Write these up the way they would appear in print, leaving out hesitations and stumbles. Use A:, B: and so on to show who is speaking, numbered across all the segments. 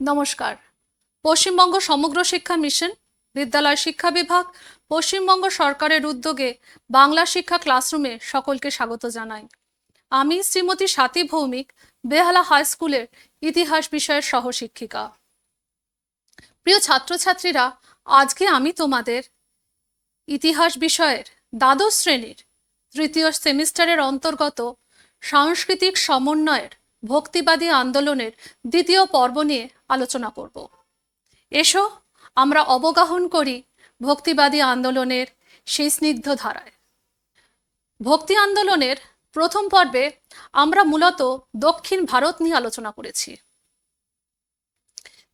A: নমস্কার। পশ্চিমবঙ্গ সমগ্র শিক্ষা মিশন, বিদ্যালয় শিক্ষা বিভাগ, পশ্চিমবঙ্গ সরকারের উদ্যোগে বাংলা শিক্ষা ক্লাসরুমে সকলকে স্বাগত জানাই। আমি শ্রীমতী স্বাতী ভৌমিক, বেহালা হাই স্কুলের ইতিহাস বিষয়ের সহশিক্ষিকা। প্রিয় ছাত্রছাত্রীরা, আজকে আমি তোমাদের ইতিহাস বিষয়ের দ্বাদশ শ্রেণীর তৃতীয় সেমিস্টারের অন্তর্গত সাংস্কৃতিক সমন্বয়ের ভক্তিবাদী আন্দোলনের দ্বিতীয় পর্ব নিয়ে আলোচনা করব। এসো আমরা অবগাহন করি ভক্তিবাদী আন্দোলনের সেই স্নিগ্ধ ধারায়। ভক্তি আন্দোলনের প্রথম পর্বে আমরা মূলত দক্ষিণ ভারত নিয়ে আলোচনা করেছি।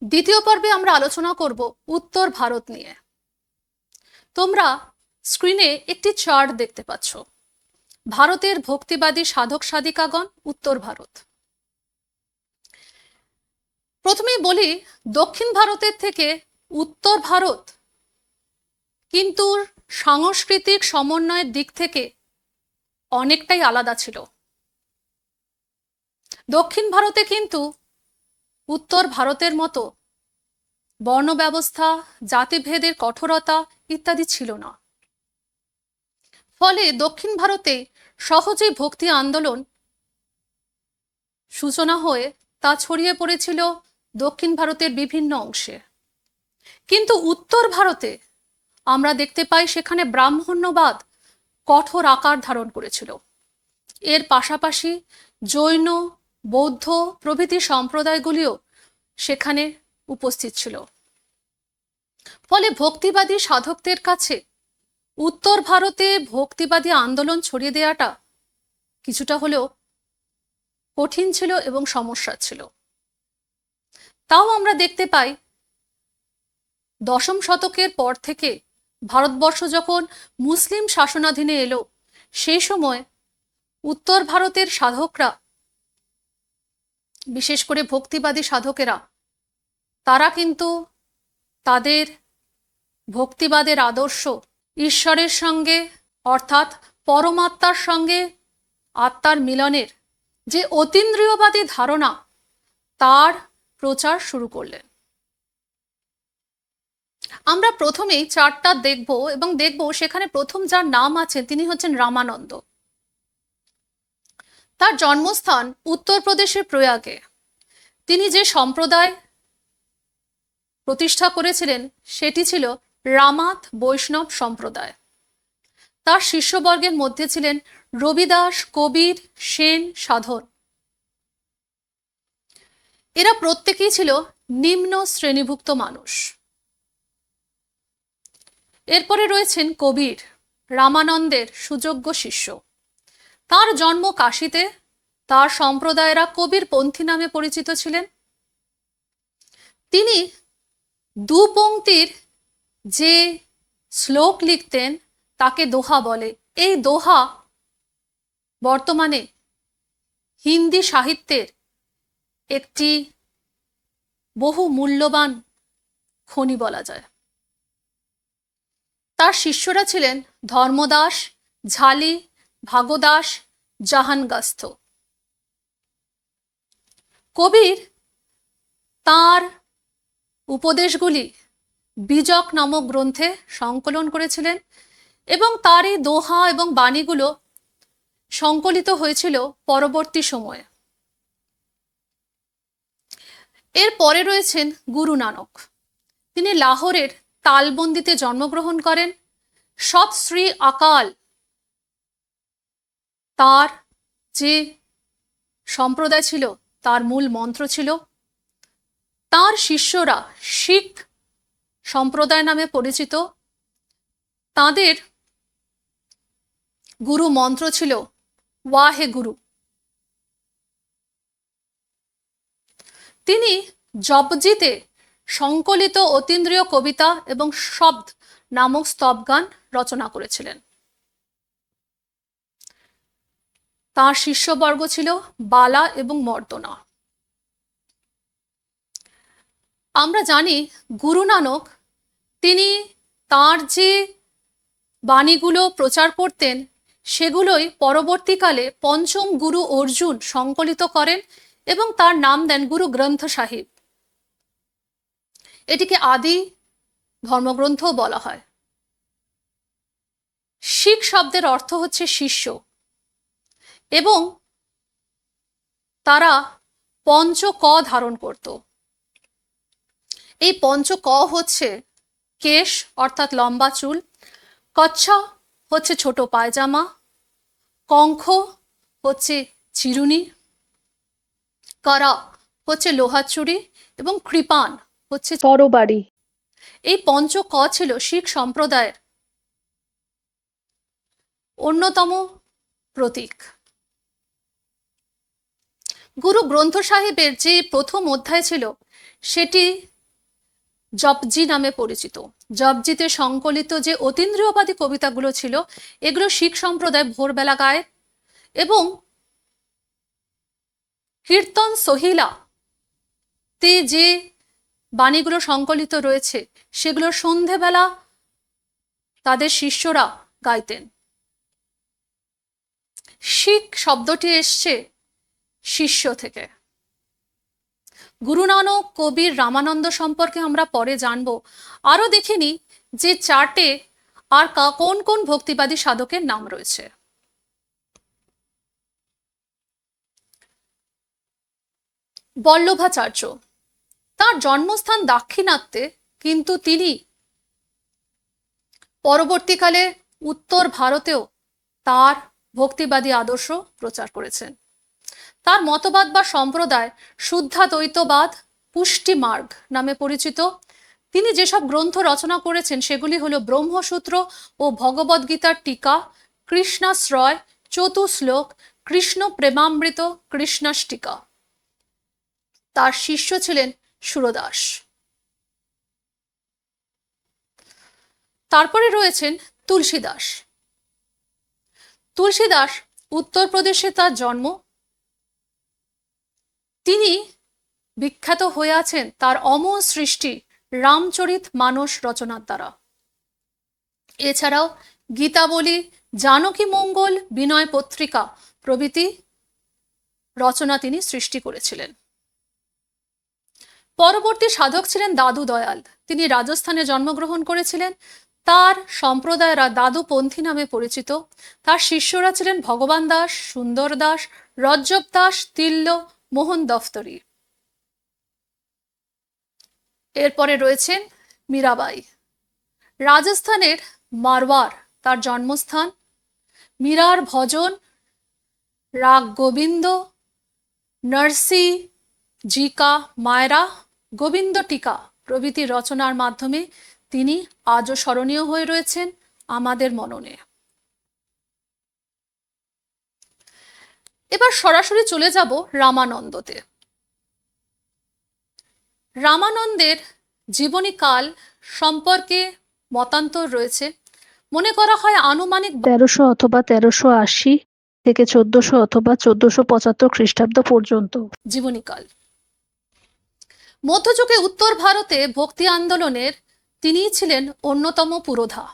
A: দ্বিতীয় পর্বে আমরা আলোচনা করব উত্তর ভারত নিয়ে। তোমরা স্ক্রিনে একটি চার্ট দেখতে পাচ্ছ। ভারতের ভক্তিবাদী সাধক সাধিকাগণ, উত্তর ভারত। প্রথমেই বলি, দক্ষিণ ভারতের থেকে উত্তর ভারত কিন্তু সাংস্কৃতিক সমন্বয়ের দিক থেকে অনেকটাই আলাদা ছিল। দক্ষিণ ভারতে কিন্তু উত্তর ভারতের মতো বর্ণ ব্যবস্থা, জাতিভেদের কঠোরতা ইত্যাদি ছিল না। ফলে দক্ষিণ ভারতে সহজেই ভক্তি আন্দোলন সূচনা হয়ে তা ছড়িয়ে পড়েছিল দক্ষিণ ভারতের বিভিন্ন অংশে। কিন্তু উত্তর ভারতে আমরা দেখতে পাই সেখানে ব্রাহ্মণ্যবাদ কঠোর আকার ধারণ করেছিল। এর পাশাপাশি জৈন, বৌদ্ধ প্রভৃতি সম্প্রদায়গুলিও সেখানে উপস্থিত ছিল। ফলে ভক্তিবাদী সাধকদের কাছে উত্তর ভারতে ভক্তিবাদী আন্দোলন ছড়িয়ে দেওয়াটা কিছুটা হলেও কঠিন ছিল এবং সমস্যা ছিল। তাও আমরা দেখতে পাই দশম শতকের পর থেকে ভারতবর্ষ যখন মুসলিম শাসনাধীনে এলো, সেই সময় উত্তর ভারতের সাধকরা, বিশেষ করে ভক্তিবাদী সাধকেরা, তারা কিন্তু তাদের ভক্তিবাদের আদর্শ ঈশ্বরের সঙ্গে অর্থাৎ পরমাত্মার সঙ্গে আত্মার মিলনের যে অতীন্দ্রিয়বাদী ধারণা, তার প্রচার শুরু করলেন। আমরা প্রথমেই চার্টটা দেখব এবং দেখব সেখানে প্রথম যার নাম আছে তিনি হচ্ছেন রামানন্দ। তার জন্মস্থান উত্তরপ্রদেশের প্রয়াগে। তিনি যে সম্প্রদায় প্রতিষ্ঠা করেছিলেন সেটি ছিল রামাত বৈষ্ণব সম্প্রদায়। তার শিষ্যবর্গের মধ্যে ছিলেন রবিদাস, কবির, সেন, সাধন। এরা প্রত্যেকেই ছিল নিম্ন শ্রেণীভুক্ত মানুষ। এরপরে রয়েছেন কবির, রামানন্দের সুযোগ্য শিষ্য। তার জন্ম কাশীতে। তার সম্প্রদায়েরা কবির পন্থী নামে পরিচিত ছিলেন। তিনি দু পংক্তির যে শ্লোক লিখতেন তাকে দোহা বলে। এই দোহা বর্তমানে হিন্দি সাহিত্যের একটি বহু মূল্যবান খনি বলা যায়। তার শিষ্যরা ছিলেন ধর্মদাস, ঝালি, ভাগদাস, জাহানগাস্থ। কবির তার উপদেশগুলি বীজক নামক গ্রন্থে সংকলন করেছিলেন এবং তার এই দোহা এবং বাণীগুলো সংকলিত হয়েছিল পরবর্তী সময়ে। এর পরে রয়েছেন গুরু নানক। তিনি লাহোরের তালবন্দিতে জন্মগ্রহণ করেন। সৎ শ্রী আকাল তার যে সম্প্রদায় ছিল তার মূল মন্ত্র ছিল। তার শিষ্যরা শিখ সম্প্রদায় নামে পরিচিত। তাদের গুরু মন্ত্র ছিল ওয়াহে গুরু। তিনি জপজিতে সংকলিত অতীন্দ্রিয় কবিতা এবং শব্দ নামক স্তবগান রচনা করেছিলেন। তার শিষ্যবর্গ ছিল বালা এবং মর্দনা। আমরা জানি গুরু নানক তিনি তার যে বাণীগুলো প্রচার করতেন সেগুলোই পরবর্তীকালে পঞ্চম গুরু অর্জুন সংকলিত করেন এবং তার নাম দেন গুরু গ্রন্থ সাহিব। এটিকে আদি ধর্মগ্রন্থও বলা হয়। শিখ শব্দের অর্থ হচ্ছে শিষ্য, এবং তারা পঞ্চ ক ধারণ করত। এই পঞ্চ ক হচ্ছে কেশ অর্থাৎ লম্বা চুল, কচ্ছা হচ্ছে ছোট পায়জামা, কঙ্খ হচ্ছে চিরুনি, করা হচ্ছে লোহার চুড়ি, এবং কৃপান হচ্ছে তরবারি। এই পঞ্চ ক ছিল শিখ সম্প্রদায়ের অন্যতম প্রতীক। গুরু গ্রন্থ সাহিবের যে প্রথম অধ্যায় ছিল সেটি জপজি নামে পরিচিত। জপজিতে সংকলিত যে অতীন্দ্রিয়বাদী কবিতাগুলো ছিল এগুলো শিখ সম্প্রদায় ভোরবেলা গায়, এবং কীর্তন সহিলা তে যে বাণীগুলো সংকলিত রয়েছে সেগুলো সন্ধেবেলা তাদের শিষ্যরা গাইতেন। শিখ শব্দটি এসছে শিষ্য থেকে। গুরু নানক, কবির, রামানন্দ সম্পর্কে আমরা পরে জানব। আরো দেখিনি যে চার্টে আর কোন কোন ভক্তিবাদী সাধকের নাম রয়েছে। বল্লভাচার্য, তার জন্মস্থান দাক্ষিণাত্যে, কিন্তু তিনি পরবর্তীকালে উত্তর ভারতেও তার ভক্তিবাদী আদর্শ প্রচার করেছেন। তার মতবাদ বা সম্প্রদায় শুদ্ধাদ্বৈতবাদ পুষ্টি মার্গ নামে পরিচিত। তিনি যেসব গ্রন্থ রচনা করেছেন সেগুলি হলো ব্রহ্মসূত্র ও ভগবদ্গীতার টিকা, কৃষ্ণাশ্রয়, চতুশ্লোক, কৃষ্ণ প্রেমামৃত, কৃষ্ণাষ্টিকা। তার শিষ্য ছিলেন সুরদাস। তারপরে রয়েছেন তুলসীদাস। তুলসীদাস উত্তরপ্রদেশে তার জন্ম। তিনি বিখ্যাত হয়ে আছেন তার অমর সৃষ্টি রামচরিত মানস রচনার দ্বারা। এছাড়াও গীতাবলী, জানকী মঙ্গল, বিনয় পত্রিকা প্রভৃতি রচনা তিনি সৃষ্টি করেছিলেন। পরবর্তী সাধক ছিলেন দাদু দয়াল। তিনি রাজস্থানে জন্মগ্রহণ করেছিলেন। তার সম্প্রদায়রা দাদুপন্থী নামে পরিচিত। তার শিষ্যরা ছিলেন ভগবান দাস, সুন্দর দাস, রজ্জব দাস, তিল্য, মোহন দফতরি। এরপরে রয়েছেন মীরাবাই। রাজস্থানের মারওয়ার তার জন্মস্থান। মীরার ভজন, রাগ গোবিন্দ, নরসি, জিকা, মায়রা, গোবিন্দ টিকা প্রভৃতি রচনার মাধ্যমে তিনি আজও স্মরণীয় হয়ে রয়েছেন আমাদের মননে। এবার সরাসরি চলে যাব রামানন্দতে। রামানন্দের জীবনীকাল সম্পর্কে মতান্তর রয়েছে। মনে করা হয় আনুমানিক
B: 1300 অথবা 1380 থেকে 1400 অথবা 1475 খ্রিস্টাব্দ পর্যন্ত
A: জীবনীকাল। মধ্যযুগে উত্তর ভারতে ভক্তি আন্দোলনের তিনিই ছিলেন অন্যতম পুরোধা।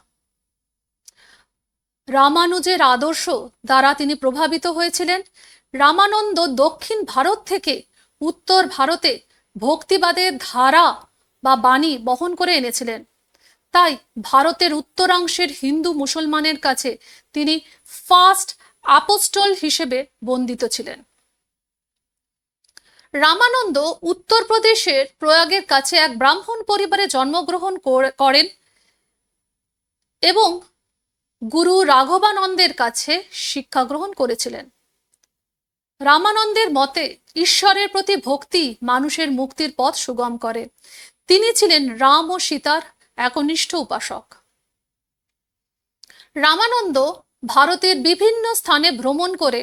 A: রামানুজের আদর্শ দ্বারা তিনি প্রভাবিত হয়েছিলেন। রামানন্দ দক্ষিণ ভারত থেকে উত্তর ভারতে ভক্তিবাদের ধারা বা বাণী বহন করে এনেছিলেন। তাই ভারতের উত্তরাংশের হিন্দু মুসলমানের কাছে তিনি ফার্স্ট অ্যাপোস্টল হিসেবে বন্দিত ছিলেন। রামানন্দ উত্তরপ্রদেশের প্রয়াগের কাছে এক ব্রাহ্মণ পরিবারে জন্মগ্রহণ করেন এবং গুরু রাঘবানন্দের কাছে শিক্ষা গ্রহণ করেছিলেন। রামানন্দের মতে ঈশ্বরের প্রতি ভক্তি মানুষের মুক্তির পথ সুগম করে। তিনি ছিলেন রাম ও সীতার একনিষ্ঠ উপাসক। রামানন্দ ভারতের বিভিন্ন স্থানে ভ্রমণ করে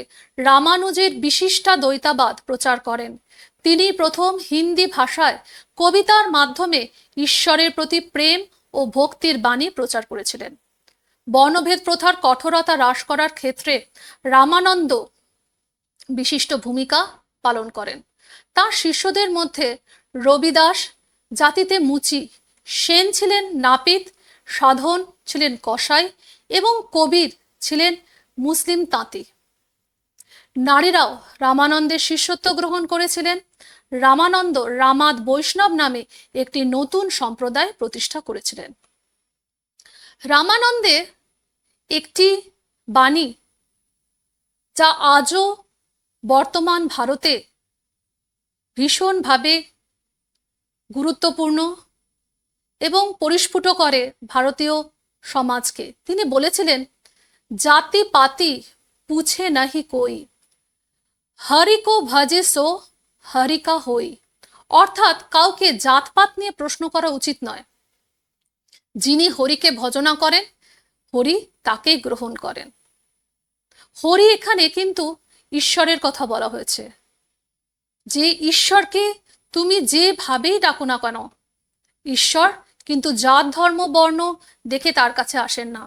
A: রামানুজের বিশিষ্টাদ্বৈতবাদ প্রচার করেন। তিনি প্রথম হিন্দি ভাষায় কবিতার মাধ্যমে ঈশ্বরের প্রতি প্রেম ও ভক্তির বাণী প্রচার করেছিলেন। বর্ণভেদ প্রথার কঠোরতা হ্রাস করার ক্ষেত্রে রামানন্দ বিশিষ্ট ভূমিকা পালন করেন। তার শিষ্যদের মধ্যে রবিদাস জাতিতে মুচি, সেন ছিলেন নাপিত, সাধন ছিলেন কসাই এবং কবির ছিলেন মুসলিম তাঁতি। নারীরাও রামানন্দের শিষ্যত্ব গ্রহণ করেছিলেন। রামানন্দ রামাদ বৈষ্ণব নামে একটি নতুন সম্প্রদায় প্রতিষ্ঠা করেছিলেন। রামানন্দের একটি বাণী যা আজও বর্তমান ভারতে ভীষণভাবে গুরুত্বপূর্ণ এবং পরিস্ফুট করে ভারতীয় সমাজকে। তিনি বলেছিলেন, জাতি পাতি পুছে নাহি কই, হরি কো ভজে সো হরি কা হই। অর্থাৎ কাউকে জাতপাত নিয়ে প্রশ্ন করা উচিত নয়। যিনি হরিকে ভজনা করেন, হরি তাকে গ্রহণ করেন। হরি এখানে কিন্তু ঈশ্বরের কথা বলা হয়েছে, যে ঈশ্বরকে তুমি যেভাবেই ডাকো না কেন, ঈশ্বর কিন্তু জাত ধর্ম বর্ণ দেখে তার কাছে আসেন না।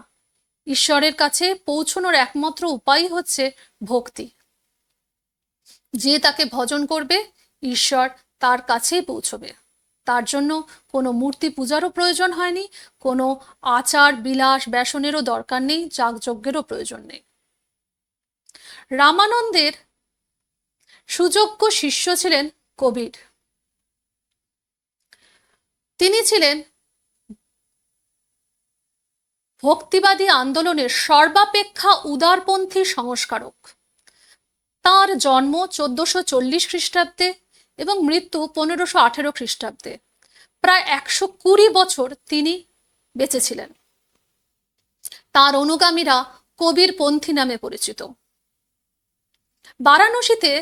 A: ঈশ্বরের কাছে পৌঁছানোর একমাত্র উপায় হচ্ছে ভক্তি। যে তাকে ভজন করবে, ঈশ্বর তার কাছেই পৌঁছবে। তার জন্য কোনো মূর্তি পূজারও প্রয়োজন হয়নি, কোনো আচার বিলাস ব্যসনেরও দরকার নেই, যাগযজ্ঞেরও প্রয়োজন নেই। রামানন্দের সুযোগ্য শিষ্য ছিলেন কবির। তিনি ছিলেন ভক্তিবাদী আন্দোলনের সর্বাপেক্ষা উদারপন্থী সংস্কারক। তার জন্ম 1440 খ্রিস্টাব্দে এবং মৃত্যু 1518 খ্রিস্টাব্দে। প্রায় 120 বছর তিনি বেঁচে ছিলেন। তার অনুগামীরা কবির পন্থী নামে পরিচিত। বারাণসীতে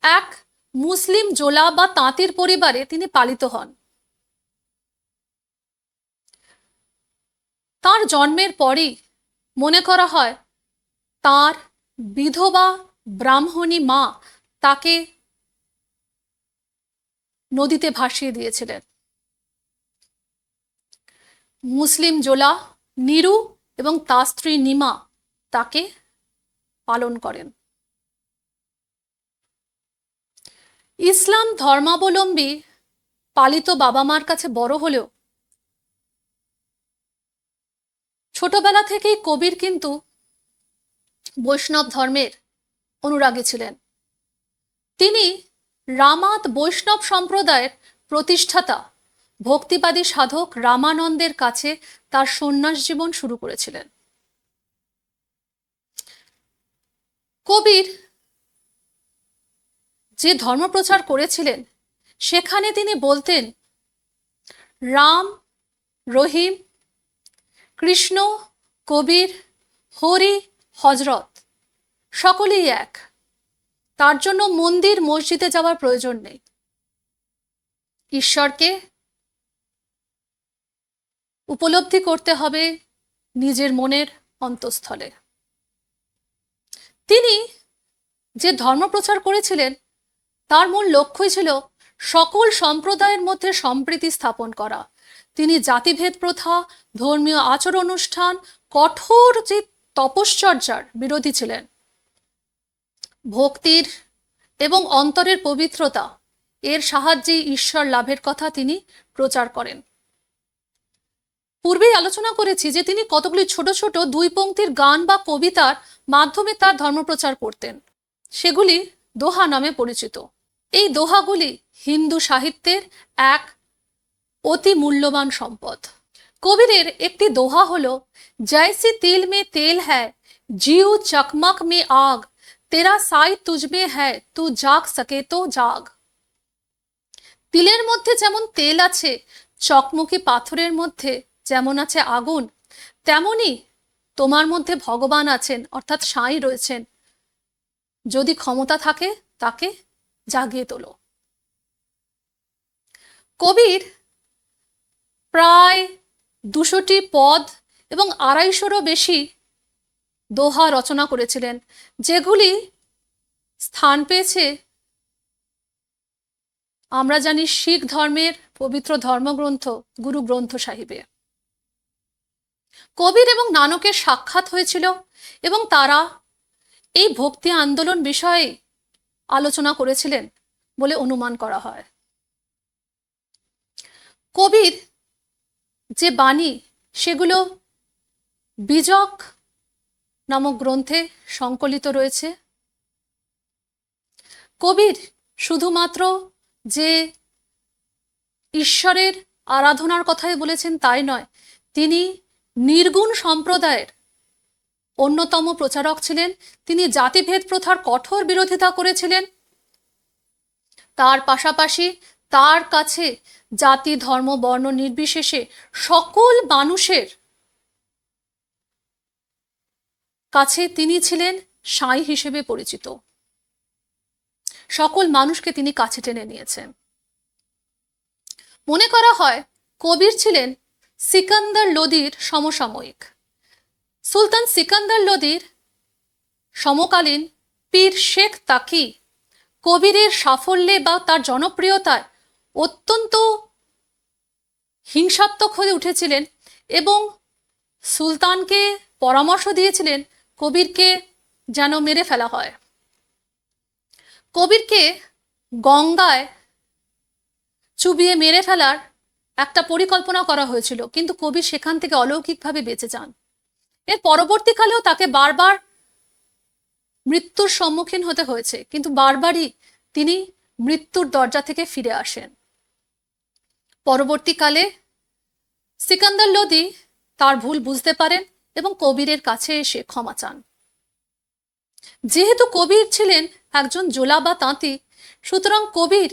A: এক মুসলিম জোলা বা তাঁতির পরিবারে তিনি পালিত হন। তার জন্মের পরই মনে করা হয় তার বিধবা ব্রাহ্মণী মা তাকে নদীতে ভাসিয়ে দিয়েছিলেন। মুসলিম জোলা নিরু এবং তার স্ত্রী নিমা তাকে পালন করেন। ইসলাম ধর্মাবলম্বী পালিত বাবা মার কাছে বড় হলেও ছোটবেলা থেকেই কবির কিন্তু বৈষ্ণব ধর্মের অনুরাগী ছিলেন। তিনি রামাদ বৈষ্ণব সম্প্রদায়ের প্রতিষ্ঠাতা ভক্তিবাদী সাধক রামানন্দের কাছে তার সন্ন্যাস জীবন শুরু করেছিলেন। কবির যে ধর্মপ্রচার করেছিলেন, সেখানে তিনি বলতেন, রাম, রহিম, কৃষ্ণ, কবির, হরি, হজরত সকলেই এক। তার জন্য মন্দির মসজিদে যাওয়ার প্রয়োজন নেই। ঈশ্বরকে উপলব্ধি করতে হবে নিজের মনের অন্তঃস্থলে। তিনি যে ধর্ম প্রচার করেছিলেন, তার মূল লক্ষ্যই ছিল সকল সম্প্রদায়ের মধ্যে সম্প্রীতি স্থাপন করা। তিনি জাতিভেদ প্রথা, ধর্মীয় আচার অনুষ্ঠান, কঠোর যে তপশ্চর্যার বিরোধী ছিলেন। ভক্তির এবং অন্তরের পবিত্রতা এর সাহায্যে ঈশ্বর লাভের কথা তিনি প্রচার করেন। পূর্বেই আলোচনা করেছি যে তিনি কতগুলি ছোট ছোট 2 পংক্তির গান বা কবিতার মাধ্যমে তার ধর্মপ্রচার করতেন। সেগুলি দোহা নামে পরিচিত। এই দোহাগুলি হিন্দু সাহিত্যের এক অতি মূল্যবান সম্পদ। কবিরের একটি দোহা হলো, জৈসি তিল মে তেল হ্যায়, জিউ চকমক মে আগ, তেরা সাই তুজমে হ্যায়, তু জাগ সকে তো জাগ। তিলের মধ্যে যেমন তেল আছে, চকমকি পাথরের মধ্যে যেমন আছে আগুন, তেমনি তোমার মধ্যে ভগবান আছেন, অর্থাৎ সাই রয়েছেন। যদি ক্ষমতা থাকে তাকে জাগিয়ে তোলো। কবির প্রায় 200টি পদ এবং 250রও বেশি দোহা রচনা করেছিলেন, যেগুলি স্থান পেয়েছে আমরা জানি শিখ ধর্মের পবিত্র ধর্মগ্রন্থ গুরু গ্রন্থ সাহিবে। কবির এবং নানকের সাক্ষাৎ হয়েছিল এবং তারা এই ভক্তি আন্দোলন বিষয়ে আলোচনা করেছিলেন বলে অনুমান করা হয়। কবির যে বাণী, সেগুলো বীজক নামক গ্রন্থে সংকলিত রয়েছে। কবির শুধুমাত্র যে ঈশ্বরের আরাধনার কথাই বলেছেন তাই নয়, তিনি নির্গুণ সম্প্রদায়ের অন্যতম প্রচারক ছিলেন। তিনি জাতিভেদ প্রথার কঠোর বিরোধিতা করেছিলেন। তার পাশাপাশি তার কাছে জাতি, ধর্ম, বর্ণ নির্বিশেষে সকল মানুষের কাছে তিনি ছিলেন সাঁই হিসেবে পরিচিত। সকল মানুষকে তিনি কাছে টেনে নিয়েছেন। মনে করা হয় কবির ছিলেন সিকান্দার লোদির সমসাময়িক। সুলতান সিকান্দার লোদির সমকালীন পীর শেখ তাকি কবিরের সাফল্যে বা তার জনপ্রিয়তায় অত্যন্ত হিংসাত্মক হয়ে উঠেছিলেন এবং সুলতানকে পরামর্শ দিয়েছিলেন কবিরকে যেন মেরে ফেলা হয়। কবিরকে গঙ্গায় চুবিয়ে মেরে ফেলার একটা পরিকল্পনা করা হয়েছিল, কিন্তু কবির সেখান থেকে অলৌকিকভাবে বেঁচে যান। এর পরবর্তীকালেও তাকে বারবার মৃত্যুর সম্মুখীন হতে হয়েছে, কিন্তু বারবারই তিনি মৃত্যুর দরজা থেকে ফিরে আসেন। পরবর্তীকালে সিকান্দার লোদি তার ভুল বুঝতে পারেন এবং কবিরের কাছে এসে ক্ষমা চান। যেহেতু কবির ছিলেন একজন জোলা বা তাঁতি, সুতরাং কবির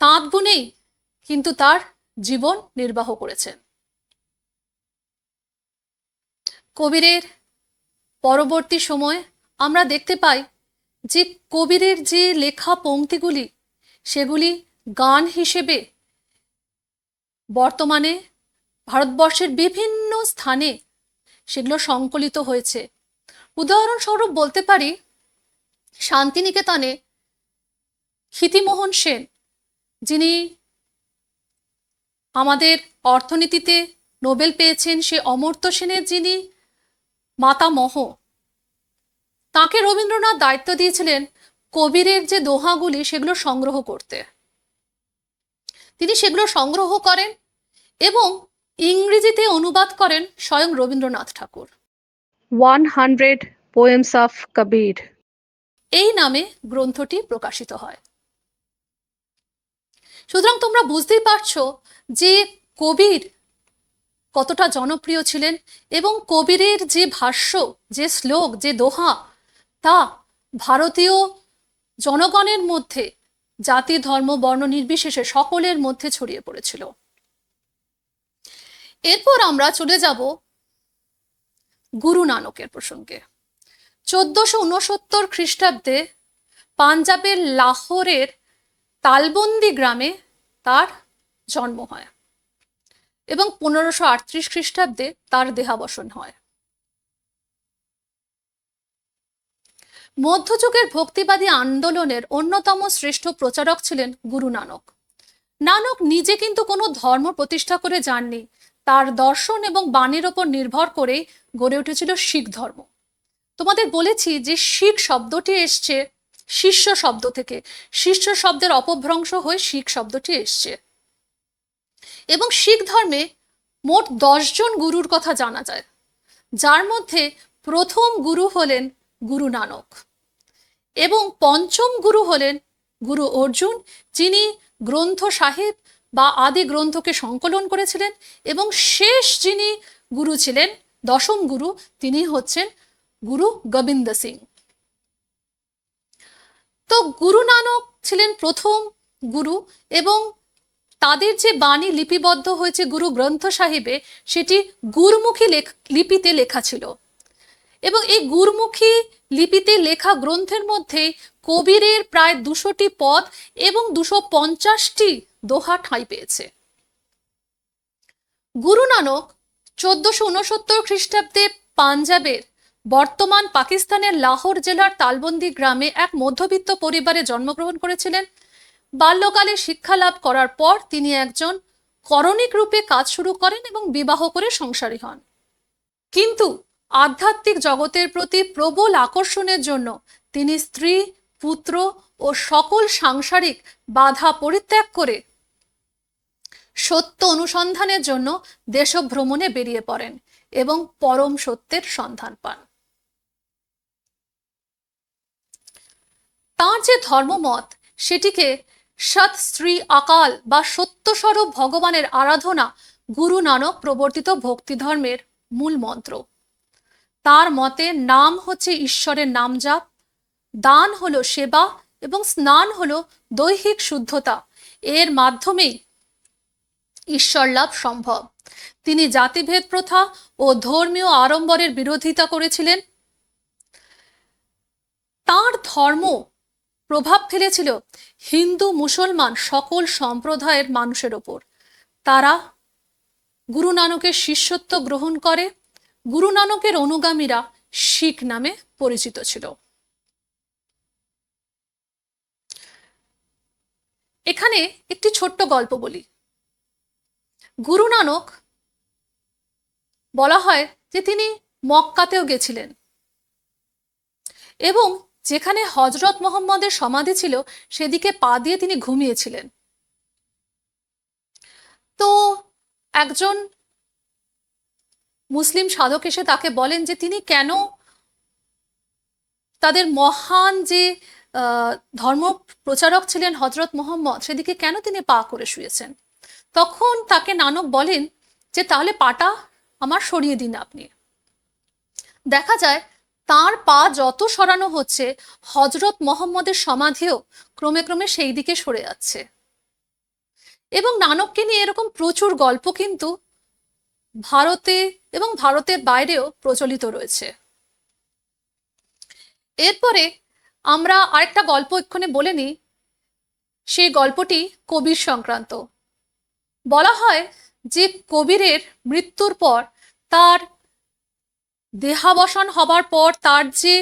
A: তাঁত বুনেই কিন্তু তার জীবন নির্বাহ করেছেন। কবিরের পরবর্তী সময়ে আমরা দেখতে পাই যে কবিরের যে লেখা পংক্তিগুলি সেগুলি গান হিসেবে বর্তমানে ভারতবর্ষের বিভিন্ন স্থানে সেগুলো সংকলিত হয়েছে। উদাহরণস্বরূপ বলতে পারি, শান্তিনিকেতনে ক্ষিতিমোহন সেন, যিনি আমাদের অর্থনীতিতে নোবেল পেয়েছেন, সে অমর্ত্য সেনের যিনি মাতামহ, তাকে রবীন্দ্রনাথ দায়িত্ব দিয়েছিলেন কবিরের যে দোহাগুলি সেগুলো সংগ্রহ করতে। তিনি সেগুলো সংগ্রহ করেন এবং ইংরেজিতে অনুবাদ করেন স্বয়ং রবীন্দ্রনাথ ঠাকুর।
B: 100 Poems of Kabir.
A: এই নামে গ্রন্থটি প্রকাশিত হয়। সুতরাং তোমরা বুঝতেই পারছো যে কবির কতটা জনপ্রিয় ছিলেন এবং কবিরের যে ভাষ্য, যে শ্লোক, যে দোহা, তা ভারতীয় জনগণের মধ্যে জাতি, ধর্ম, বর্ণ নির্বিশেষে সকলের মধ্যে ছড়িয়ে পড়েছিল। এরপর আমরা চলে যাব গুরু নানকের প্রসঙ্গে। 1469 খ্রিস্টাব্দে পাঞ্জাবের লাহোরের তালবন্দি গ্রামে তার জন্ম হয় এবং 1538 খ্রিস্টাব্দে তার দেহাবসান হয়। মধ্যযুগের ভক্তিবাদী আন্দোলনের অন্যতম শ্রেষ্ঠ প্রচারক ছিলেন গুরু নানক। নানক নিজে কিন্তু কোনো ধর্ম প্রতিষ্ঠা করে যাননি। তার দর্শন এবং বাণীর ওপর নির্ভর করে গড়ে উঠেছিল শিখ ধর্ম। তোমাদের বলেছি যে শিখ শব্দটি এসছে শিষ্য শব্দ থেকে। শিষ্য শব্দের অপভ্রংশ হয়ে শিখ শব্দটি এসছে এবং শিখ ধর্মে মোট 10 জন গুরুর কথা জানা যায়, যার মধ্যে প্রথম গুরু হলেন গুরু নানক এবং পঞ্চম গুরু হলেন গুরু অর্জুন, যিনি গ্রন্থ সাহিব বা আদি গ্রন্থকে সংকলন করেছিলেন এবং শেষ যিনি গুরু ছিলেন, দশম গুরু, তিনি হচ্ছেন গুরু গোবিন্দ সিং। তো গুরু নানক ছিলেন প্রথম গুরু এবং তাদের যে বাণী লিপিবদ্ধ হয়েছে গুরু গ্রন্থ সাহিবে, সেটি গুরমুখী লিপিতে লেখা ছিল এবং এই গুরমুখী লিপিতে লেখা গ্রন্থের মধ্যে কবিরের প্রায় 200টি পদ এবং 250টি দোহা ঠাঁই পেয়েছে। গুরু নানক 1469 খ্রিস্টাব্দে পাঞ্জাবের বর্তমান পাকিস্তানের লাহোর জেলার তালবন্দি গ্রামে এক মধ্যবিত্ত পরিবারে জন্মগ্রহণ করেছিলেন। বাল্যকালে শিক্ষা লাভ করার পর তিনি একজন করণিক রূপে কাজ শুরু করেন এবং বিবাহ করে সংসারী হন। কিন্তু আধ্যাত্মিক জগতের প্রতি প্রবল আকর্ষণের জন্য তিনি স্ত্রী, পুত্র ও সকল সাংসারিক বাধা পরিত্যাগ করে সত্য অনুসন্ধানের জন্য দেশভ্রমণে বেরিয়ে পড়েন এবং পরম সত্যের সন্ধান পান। তাঁর যে ধর্মমত সেটিকে সৎ শ্রী আকাল বা সত্যস্বরূপ ভগবানের আরাধনা গুরু নানক প্রবর্তিত ভক্তি ধর্মের মূল মন্ত্র। তার মতে নাম হচ্ছে ঈশ্বরের নাম জাপ, দান হলো সেবা এবং স্নান হলো দৈহিক শুদ্ধতা। এর মাধ্যমেই ঈশ্বর লাভ সম্ভব। তিনি জাতিভেদ প্রথা ও ধর্মীয় আড়ম্বরের বিরোধিতা করেছিলেন। তার ধর্ম প্রভাব ফেলেছিল হিন্দু মুসলমান সকল সম্প্রদায়ের মানুষের ওপর। তারা গুরু নানকের শিষ্যত্ব গ্রহণ করে। গুরু নানকের অনুগামীরা শিখ নামে পরিচিত ছিল। এখানে একটি ছোট্ট গল্প বলি। গুরু নানক বলা হয় যে তিনি মক্কাতেও গেছিলেন এবং যেখানে হযরত মুহাম্মদের সমাধি ছিল সেদিকে পা দিয়ে তিনি ঘুমিয়েছিলেন। তো একজন মুসলিম সাধক এসে তাকে বলেন যে তিনি কেন তাদের মহান যে ধর্ম প্রচারক ছিলেন হযরত মুহাম্মদ, সেদিকে কেন তিনি পা করে শুয়েছেন। তখন তাকে নানক বলেন যে তাহলে পাটা আমার সরিয়ে দিন আপনি। দেখা যায় তার পা যত সরানো হচ্ছে হযরত মুহাম্মদের সমাধিও ক্রমে ক্রমে সেই দিকে সরে যাচ্ছে। এবং নানককে নিয়ে এরকম প্রচুর গল্প কিন্তু ভারতে এবং ভারতের বাইরেও প্রচলিত রয়েছে। এরপরে আমরা আরেকটা গল্প এক্ষুনি বলে নিই। সেই গল্পটি কবির সংক্রান্ত। বলা হয় যে কবিরের মৃত্যুর পর তার দেহাবসান হবার পর তার যে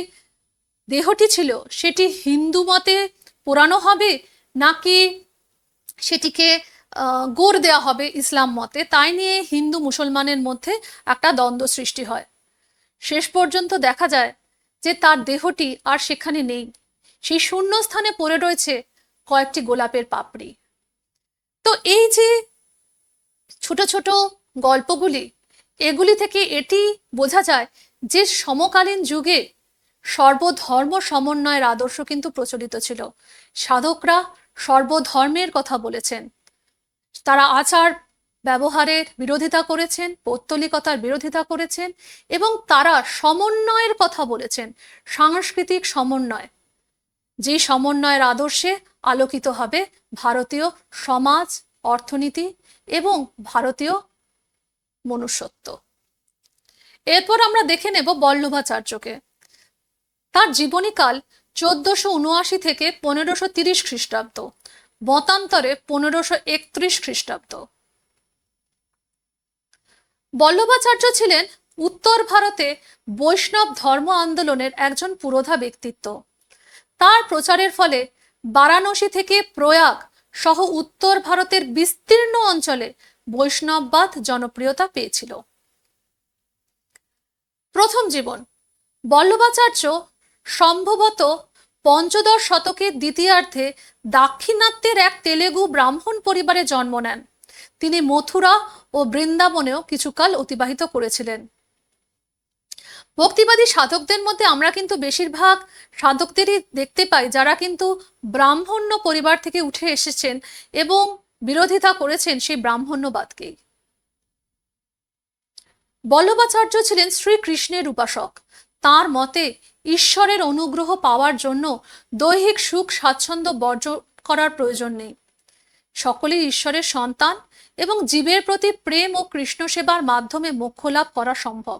A: দেহটি ছিল সেটি হিন্দু মতে পোড়ানো হবে নাকি সেটিকে গোর দেওয়া হবে ইসলাম মতে, তাই নিয়ে হিন্দু মুসলমানের মধ্যে একটা দ্বন্দ্ব সৃষ্টি হয়। শেষ পর্যন্ত দেখা যায় যে তার দেহটি আর সেখানে নেই, সেই শূন্য স্থানে পড়ে রয়েছে কয়েকটি গোলাপের পাপড়ি। তো এই যে ছোট ছোট গল্পগুলি, এগুলি থেকে এটি বোঝা যায় যে সমকালীন যুগে সর্বধর্ম সমন্বয়ের আদর্শ কিন্তু প্রচলিত ছিল। সাধকরা সর্বধর্মের কথা বলেছেন, তারা আচার ব্যবহারের বিরোধিতা করেছেন, পৌত্তলিকতার বিরোধিতা করেছেন এবং তারা সমন্বয়ের কথা বলেছেন, সাংস্কৃতিক সমন্বয়, যে সমন্বয়ের আদর্শে আলোকিত হবে ভারতীয় সমাজ, অর্থনীতি এবং ভারতীয় মনুষ্যত্ব। এরপর আমরা দেখে নেব বল্লভাচার্যকে। তার জীবনীকাল 1479 থেকে 1530 খ্রিস্টাব্দ, মতান্তরে 1531 খ্রিস্টাব্দ। বল্লভাচার্য ছিলেন উত্তর ভারতে বৈষ্ণব ধর্ম আন্দোলনের একজন পুরোধা ব্যক্তিত্ব। তার প্রচারের ফলে বারাণসী থেকে প্রয়াগ সহ উত্তর ভারতের বিস্তীর্ণ অঞ্চলে বৈষ্ণববাদ জনপ্রিয়তা পেয়েছিল। প্রথম জীবন। বল্লভাচার্য সম্ভবত পঞ্চদশ শতকের দ্বিতীয়ার্ধে দাক্ষিণাত্যের এক তেলেগু ব্রাহ্মণ পরিবারে জন্ম নেন। তিনি মথুরা ও বৃন্দাবনেও কিছুকাল অতিবাহিত করেছিলেন। ভক্তিবাদী সাধকদের মধ্যে আমরা কিন্তু বেশিরভাগ সাধকদেরই দেখতে পাই যারা কিন্তু ব্রাহ্মণ্য পরিবার থেকে উঠে এসেছেন এবং বিরোধিতা করেছেন সেই ব্রাহ্মণ্যবাদকেই। বল্লভাচার্য ছিলেন শ্রীকৃষ্ণের উপাসক। তার মতে ঈশ্বরের অনুগ্রহ পাওয়ার জন্য দৈহিক সুখ স্বাচ্ছন্দ্য বর্জন করার প্রয়োজন নেই। সকলেই ঈশ্বরের সন্তান এবং জীবের প্রতি প্রেম ও কৃষ্ণ সেবার মাধ্যমে মোক্ষ লাভ করা সম্ভব।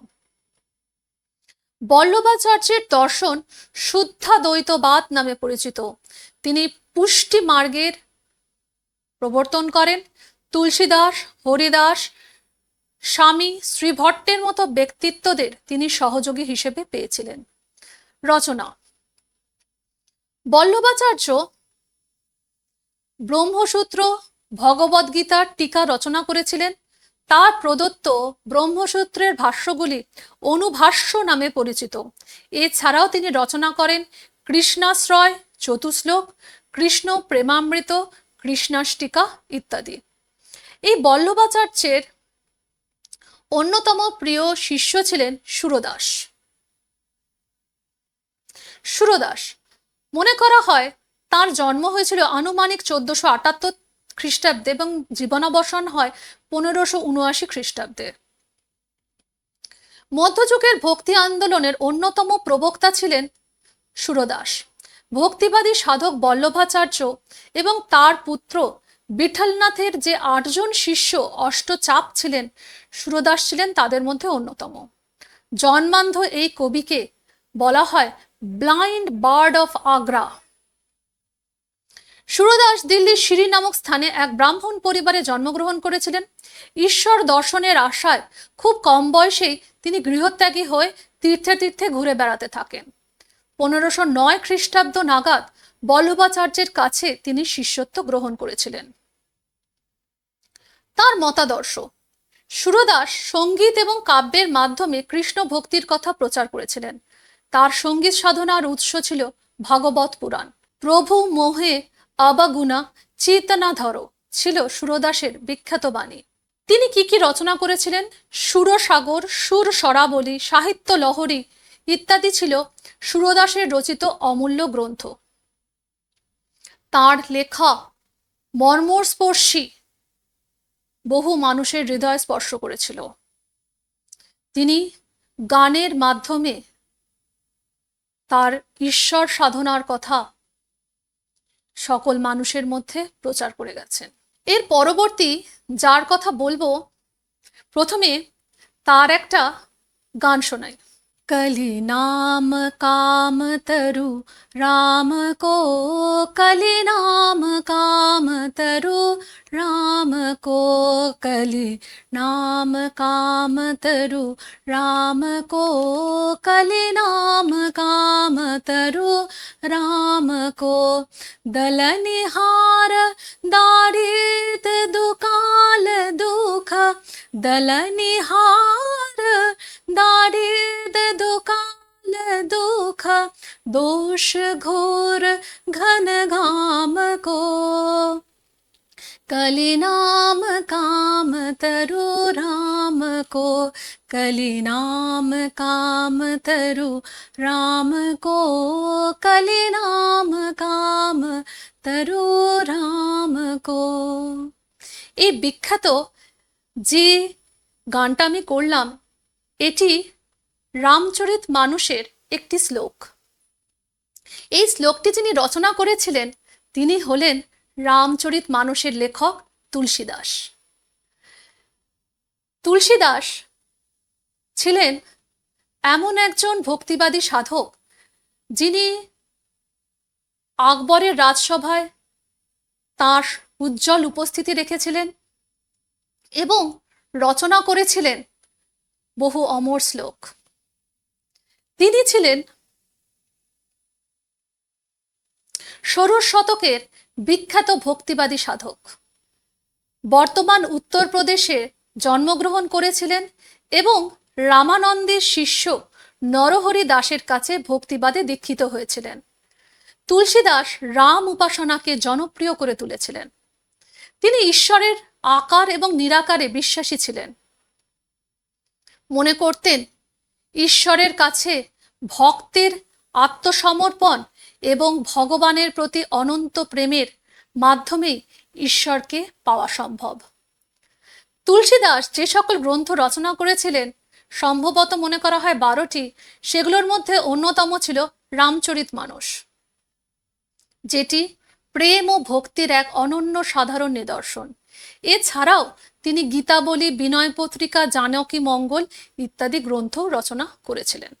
A: বল্লভাচার্যের দর্শন শুদ্ধাদ্বৈতবাদ নামে পরিচিত। তিনি পুষ্টি মার্গের প্রবর্তন করেন। তুলসীদাস, হরিদাস, স্বামী শ্রীভট্টের মতো ব্যক্তিত্বদের তিনি সহযোগী হিসেবে পেয়েছিলেন। রচনা। বল্লভাচার্য ব্রহ্মসূত্র, ভগবদ্গীতার টিকা রচনা করেছিলেন। তার প্রদত্ত ব্রহ্মসূত্রের ভাষ্যগুলি অনুভাষ্য নামে পরিচিত। এছাড়াও তিনি রচনা করেন কৃষ্ণাশ্রয়, চতুশ্লোক, কৃষ্ণ প্রেমামৃত, কৃষ্ণাষ্টিকা ইত্যাদি। এই বল্লভাচার্যের অন্যতম প্রিয় শিষ্য ছিলেন সুরদাস। সুরদাস মনে করা হয় তার জন্ম হয়েছিল আনুমানিক 1478 খ্রিস্টাব্দে এবং জীবনাবসান হয় 1579 খ্রিস্টাব্দে। মধ্যযুগের ভক্তি আন্দোলনের অন্যতম প্রবক্তা ছিলেন সুরদাস। ভক্তিবাদী সাধক বল্লভাচার্য এবং তার পুত্র বিঠলনাথের যে 8 জন শিষ্য অষ্টচাপ ছিলেন, সুরদাস ছিলেন তাদের মধ্যে অন্যতম। জন্মান্ধ এই কবিকে বলা হয় blind bird of Agra. Surdas দিল্লির সিরি নামক স্থানে এক ব্রাহ্মণ পরিবারে জন্মগ্রহণ করেছিলেন। ঈশ্বর দর্শনের আশায় খুব কম বয়সেই তিনি গৃহত্যাগী হয়ে তীর্থে তীর্থে ঘুরে বেড়াতে থাকেন। 1509 খ্রিস্টাব্দ নাগাদ বল্লভাচার্যের কাছে তিনি শিষ্যত্ব গ্রহণ করেছিলেন। তার মতাদর্শ: সুরদাস সঙ্গীত এবং কাব্যের মাধ্যমে কৃষ্ণ ভক্তির কথা প্রচার করেছিলেন। তার সঙ্গীত সাধনার উৎস ছিল ভাগবত পুরাণ। প্রভু মোহে অবগুণা চিতনা ধরো ছিল সুরদাসের বিখ্যাত বাণী। তিনি কি কি রচনা করেছিলেন? সুরসাগর, সুর সরাবলী, সাহিত্য লহরী ইত্যাদি ছিল সুরদাসের রচিত অমূল্য গ্রন্থ। তার লেখা মর্মস্পর্শী বহু মানুষের হৃদয় স্পর্শ করেছিল। তিনি গানের মাধ্যমে তার ঈশ্বর সাধনার কথা সকল মানুষের মধ্যে প্রচার করে গেছেন। এর পরবর্তী যার কথা বলবো, প্রথমে তার একটা গান শোনাই। कलि नाम काम तरु राम को, कलि नाम काम तरु राम को, कलि नाम काम तरु राम को, कलि नाम काम तरु राम को, दलनिहार दारित दुकाल दुख, दलनिहार दारिद दुकाल दुख, दोष घोर घन घाम को, कलि नाम काम तरु राम को, कलि नाम काम तरु राम को, कलि नाम काम तरु राम को। এই বিখ্যাত যে গানটা আমি করলাম, এটি রামচরিত মানুষের একটি শ্লোক। এই শ্লোকটি যিনি রচনা করেছিলেন তিনি হলেন রামচরিত মানুষের লেখক তুলসীদাস। তুলসীদাস ছিলেন এমন একজন ভক্তিবাদী সাধক যিনি আকবরের রাজসভায় তার উজ্জ্বল উপস্থিতি রেখেছিলেন এবং রচনা করেছিলেন বহু অমর শ্লোক। তিনি ছিলেন ষোড়শ শতকের বিখ্যাত ভক্তিবাদী সাধক। বর্তমান উত্তরপ্রদেশে জন্মগ্রহণ করেছিলেন এবং রামানন্দের শিষ্য নরহরি দাসের কাছে ভক্তিবাদে দীক্ষিত হয়েছিলেন। তুলসীদাস রাম উপাসনাকে জনপ্রিয় করে তুলেছিলেন। তিনি ঈশ্বরের আকার এবং নিরাকারে বিশ্বাসী ছিলেন। মনে করতেন ঈশ্বরের কাছে ভক্তের আত্মসমর্পণ এবং ভগবানের প্রতি অনন্ত প্রেমের মাধ্যমেই ঈশ্বরকে পাওয়া সম্ভব। তুলসীদাস যে সকল গ্রন্থ রচনা করেছিলেন সম্ভবত মনে করা হয় 12টি, সেগুলোর মধ্যে অন্যতম ছিল রামচরিত মানুষ, যেটি প্রেম ও ভক্তির এক অনন্য সাধারণ নিদর্শন। এছাড়াও তিনি গীতাবলী, বিনয় পত্রিকা, জানকী মঙ্গল ইত্যাদি গ্রন্থ রচনা করেছিলেন।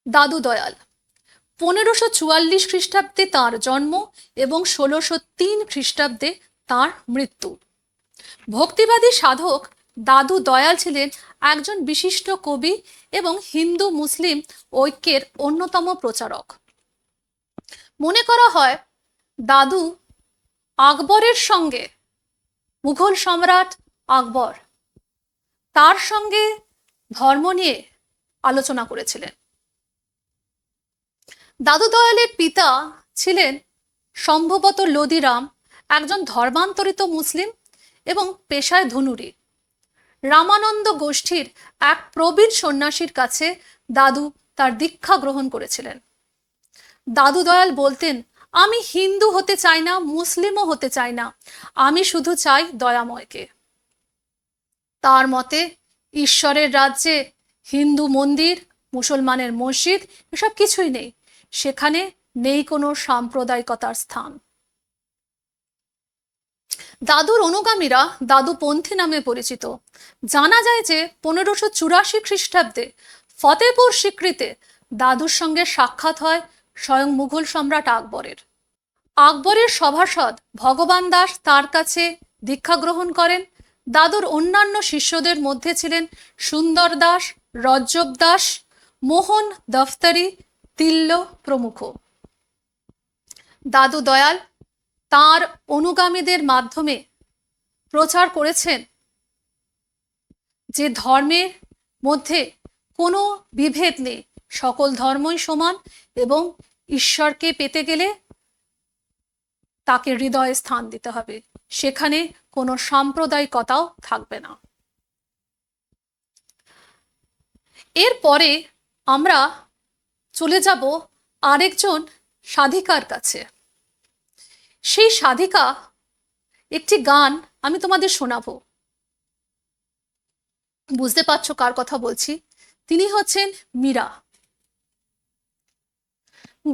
A: দাদু দয়াল 1544 খ্রিস্টাব্দে তাঁর জন্ম এবং 1603 খ্রিস্টাব্দে তাঁর মৃত্যু। ভক্তিবাদী সাধক দাদু দয়াল ছিলেন একজন বিশিষ্ট কবি এবং হিন্দু মুসলিম ঐক্যের অন্যতম প্রচারক। মনে করা হয় দাদু আকবরের সঙ্গে, মুঘল সম্রাট আকবর, তার সঙ্গে ধর্ম নিয়ে আলোচনা করেছিলেন। দাদু দয়ালের পিতা ছিলেন সম্ভবত লোদিরাম, একজন ধর্মান্তরিত মুসলিম এবং পেশায় ধনুরি। রামানন্দ গোষ্ঠীর এক প্রবীণ সন্ন্যাসীর কাছে দাদু তার দীক্ষা গ্রহণ করেছিলেন। দাদু দয়াল বলতেন, আমি হিন্দু হতে চাই না, মুসলিমও হতে চাই না, আমি শুধু চাই দয়াময়কে। তার মতে ঈশ্বরের রাজ্যে হিন্দু মন্দির, মুসলমানের মসজিদ এসব কিছুই নেই, সেখানে নেই কোনো সাম্প্রদায়িকতার স্থান। দাদুর অনুগামীরা দাদুপন্থী নামে পরিচিত। জানা যায় যে 1584 খ্রিস্টাব্দে ফতেপুর সিক্রিতে দাদুর সঙ্গে সাক্ষাৎ হয় স্বয়ং মুঘল সম্রাট আকবরের। আকবরের সভাসদ ভগবান দাস তার কাছে দীক্ষা গ্রহণ করেন। দাদুর অন্যান্য শিষ্যদের মধ্যে ছিলেন সুন্দর দাস, রজ্জব দাস, মোহন দফতরি, তিল্ল প্রমুখ। দাদু দয়াল তার অনুগামীদের মাধ্যমে প্রচার করেছেন যে ধর্মের মধ্যে কোনো বিভেদ নেই, সকল ধর্মই সমান এবং ঈশ্বরকে পেতে গেলে তাকে হৃদয়ে স্থান দিতে হবে, সেখানে কোনো সাম্প্রদায়িকতাও থাকবে না। এরপরে আমরা চলে যাব আরেকজন সাধিকার কাছে। সেই সাধিকা একটি গান আমি তোমাদের শোনাবো। বুঝতে পারছো কার কথা বলছি? তিনি হচ্ছেন মীরা।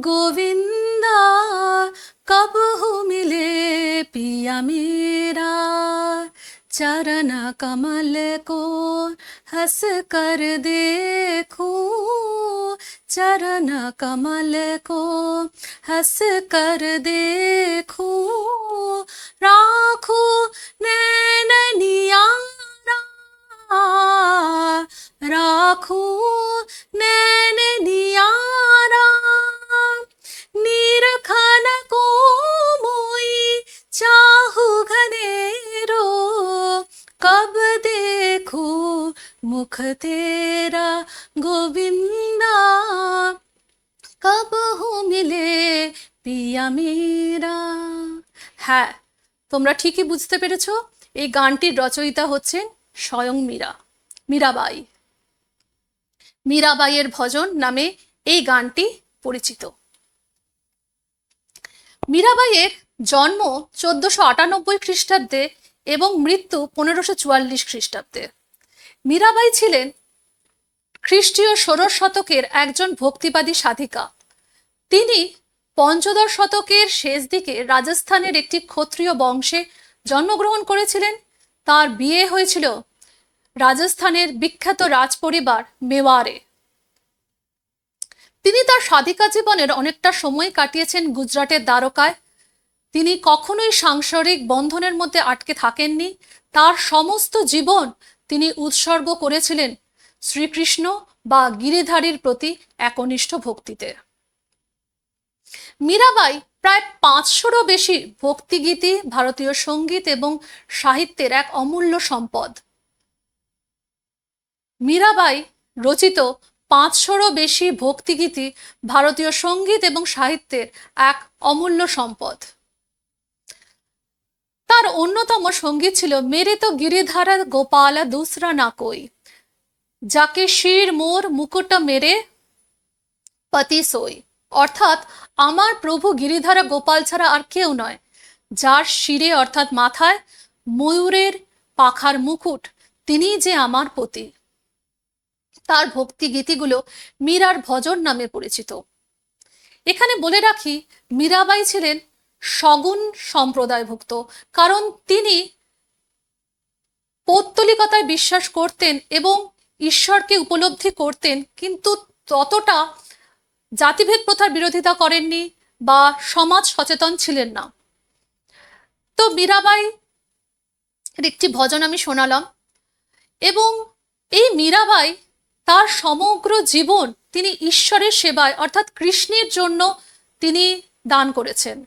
A: गोविंदा कब हो मिले पिया मेरा, चरण कमल को हंस कर देखो, चरण कमल को हंस कर देखो, राखो नैननियारा, राखो नैननियारा, निरखन को मोई चाहू घनेरो, कब देखो मुख तेरा गोविंदा, कब हो मिले पिया मेरा। হ্যাঁ, তোমরা ঠিকই বুঝতে পেরেছো, এই গানটির রচয়িতা হচ্ছেন স্বয়ং মীরা, মীরাবাই। মীরাবাইয়ের ভজন নামে এই গানটি পরিচিত। মীরাবাইয়ের জন্ম 1498 খ্রিস্টাব্দে এবং মৃত্যু 1544 খ্রিস্টাব্দে। মীরাবাই ছিলেন খ্রিস্টীয় 16 শতকের একজন ভক্তিবাদী সাধিকা। তিনি পঞ্চদশ শতকের শেষ দিকে রাজস্থানের একটি ক্ষত্রিয় বংশে জন্মগ্রহণ করেছিলেন। তার বিয়ে হয়েছিল রাজস্থানের বিখ্যাত রাজপরিবার মেওয়ারে। তিনি তার সাধিকা জীবনের অনেকটা সময় কাটিয়েছেন গুজরাটের দ্বারকায়। তিনি কখনোই সাংসারিক বন্ধনের মধ্যে আটকে থাকেননি। তার সমস্ত জীবন তিনি উৎসর্গ করেছিলেন শ্রীকৃষ্ণ বা গিরিধারীর প্রতি একনিষ্ঠ ভক্তিতে। মীরাবাই প্রায় 500রও বেশি ভক্তিগীতি, ভারতীয় সঙ্গীত এবং সাহিত্যের এক অমূল্য সম্পদ। মীরাবাই রচিত 500রও বেশি ভক্তিগীতি ভারতীয় সঙ্গীত এবং সাহিত্যের এক অমূল্য সম্পদ। তার অন্যতম সঙ্গীত ছিল মেরে তো গিরিধারা গোপালা দুসরা না কই, যাকে শির মোর মুকুট মেরে পতি সোই, অর্থাৎ আমার প্রভু গিরিধারা গোপাল ছাড়া আর কেউ নয়, যার শিরে অর্থাৎ মাথায় ময়ূরের পাখার মুকুট, তিনি যে আমার পতি। তার ভক্তি গীতিগুলো মীরার ভজন নামে পরিচিত। এখানে বলে রাখি, মীরাবাই ছিলেন সগুণ সম্প্রদায়ভুক্ত, কারণ তিনি পৌত্তলিকতায় বিশ্বাস করতেন এবং ঈশ্বরকে উপলব্ধি করতেন, কিন্তু ততটা জাতিভেদ প্রথার বিরোধিতা করেননি বা সমাজ সচেতন ছিলেন না। তো মীরাবাই একটি ভজন আমি শোনালাম, এবং এই মীরাবাই তার সমগ্র জীবন তিনি ঈশ্বরের সেবায় অর্থাৎ কৃষ্ণের জন্য তিনি দান করেছেন।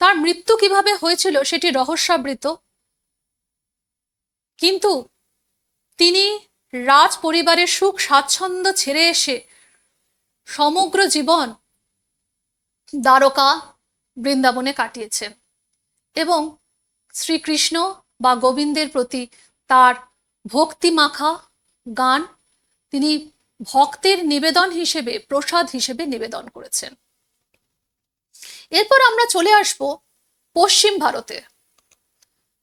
A: তার মৃত্যু কিভাবে হয়েছিল সেটি রহস্যাবৃত, কিন্তু তিনি রাজ পরিবারের সুখ স্বাচ্ছন্দ্য ছেড়ে এসে সমগ্র জীবন দ্বারকা বৃন্দাবনে কাটিয়েছেন এবং শ্রীকৃষ্ণ বা গোবিন্দের প্রতি তার ভক্তি মাখা গান তিনি ভক্তের নিবেদন হিসেবে, প্রসাদ হিসেবে নিবেদন করেছেন। এরপর আমরা চলে আসব পশ্চিম ভারতে,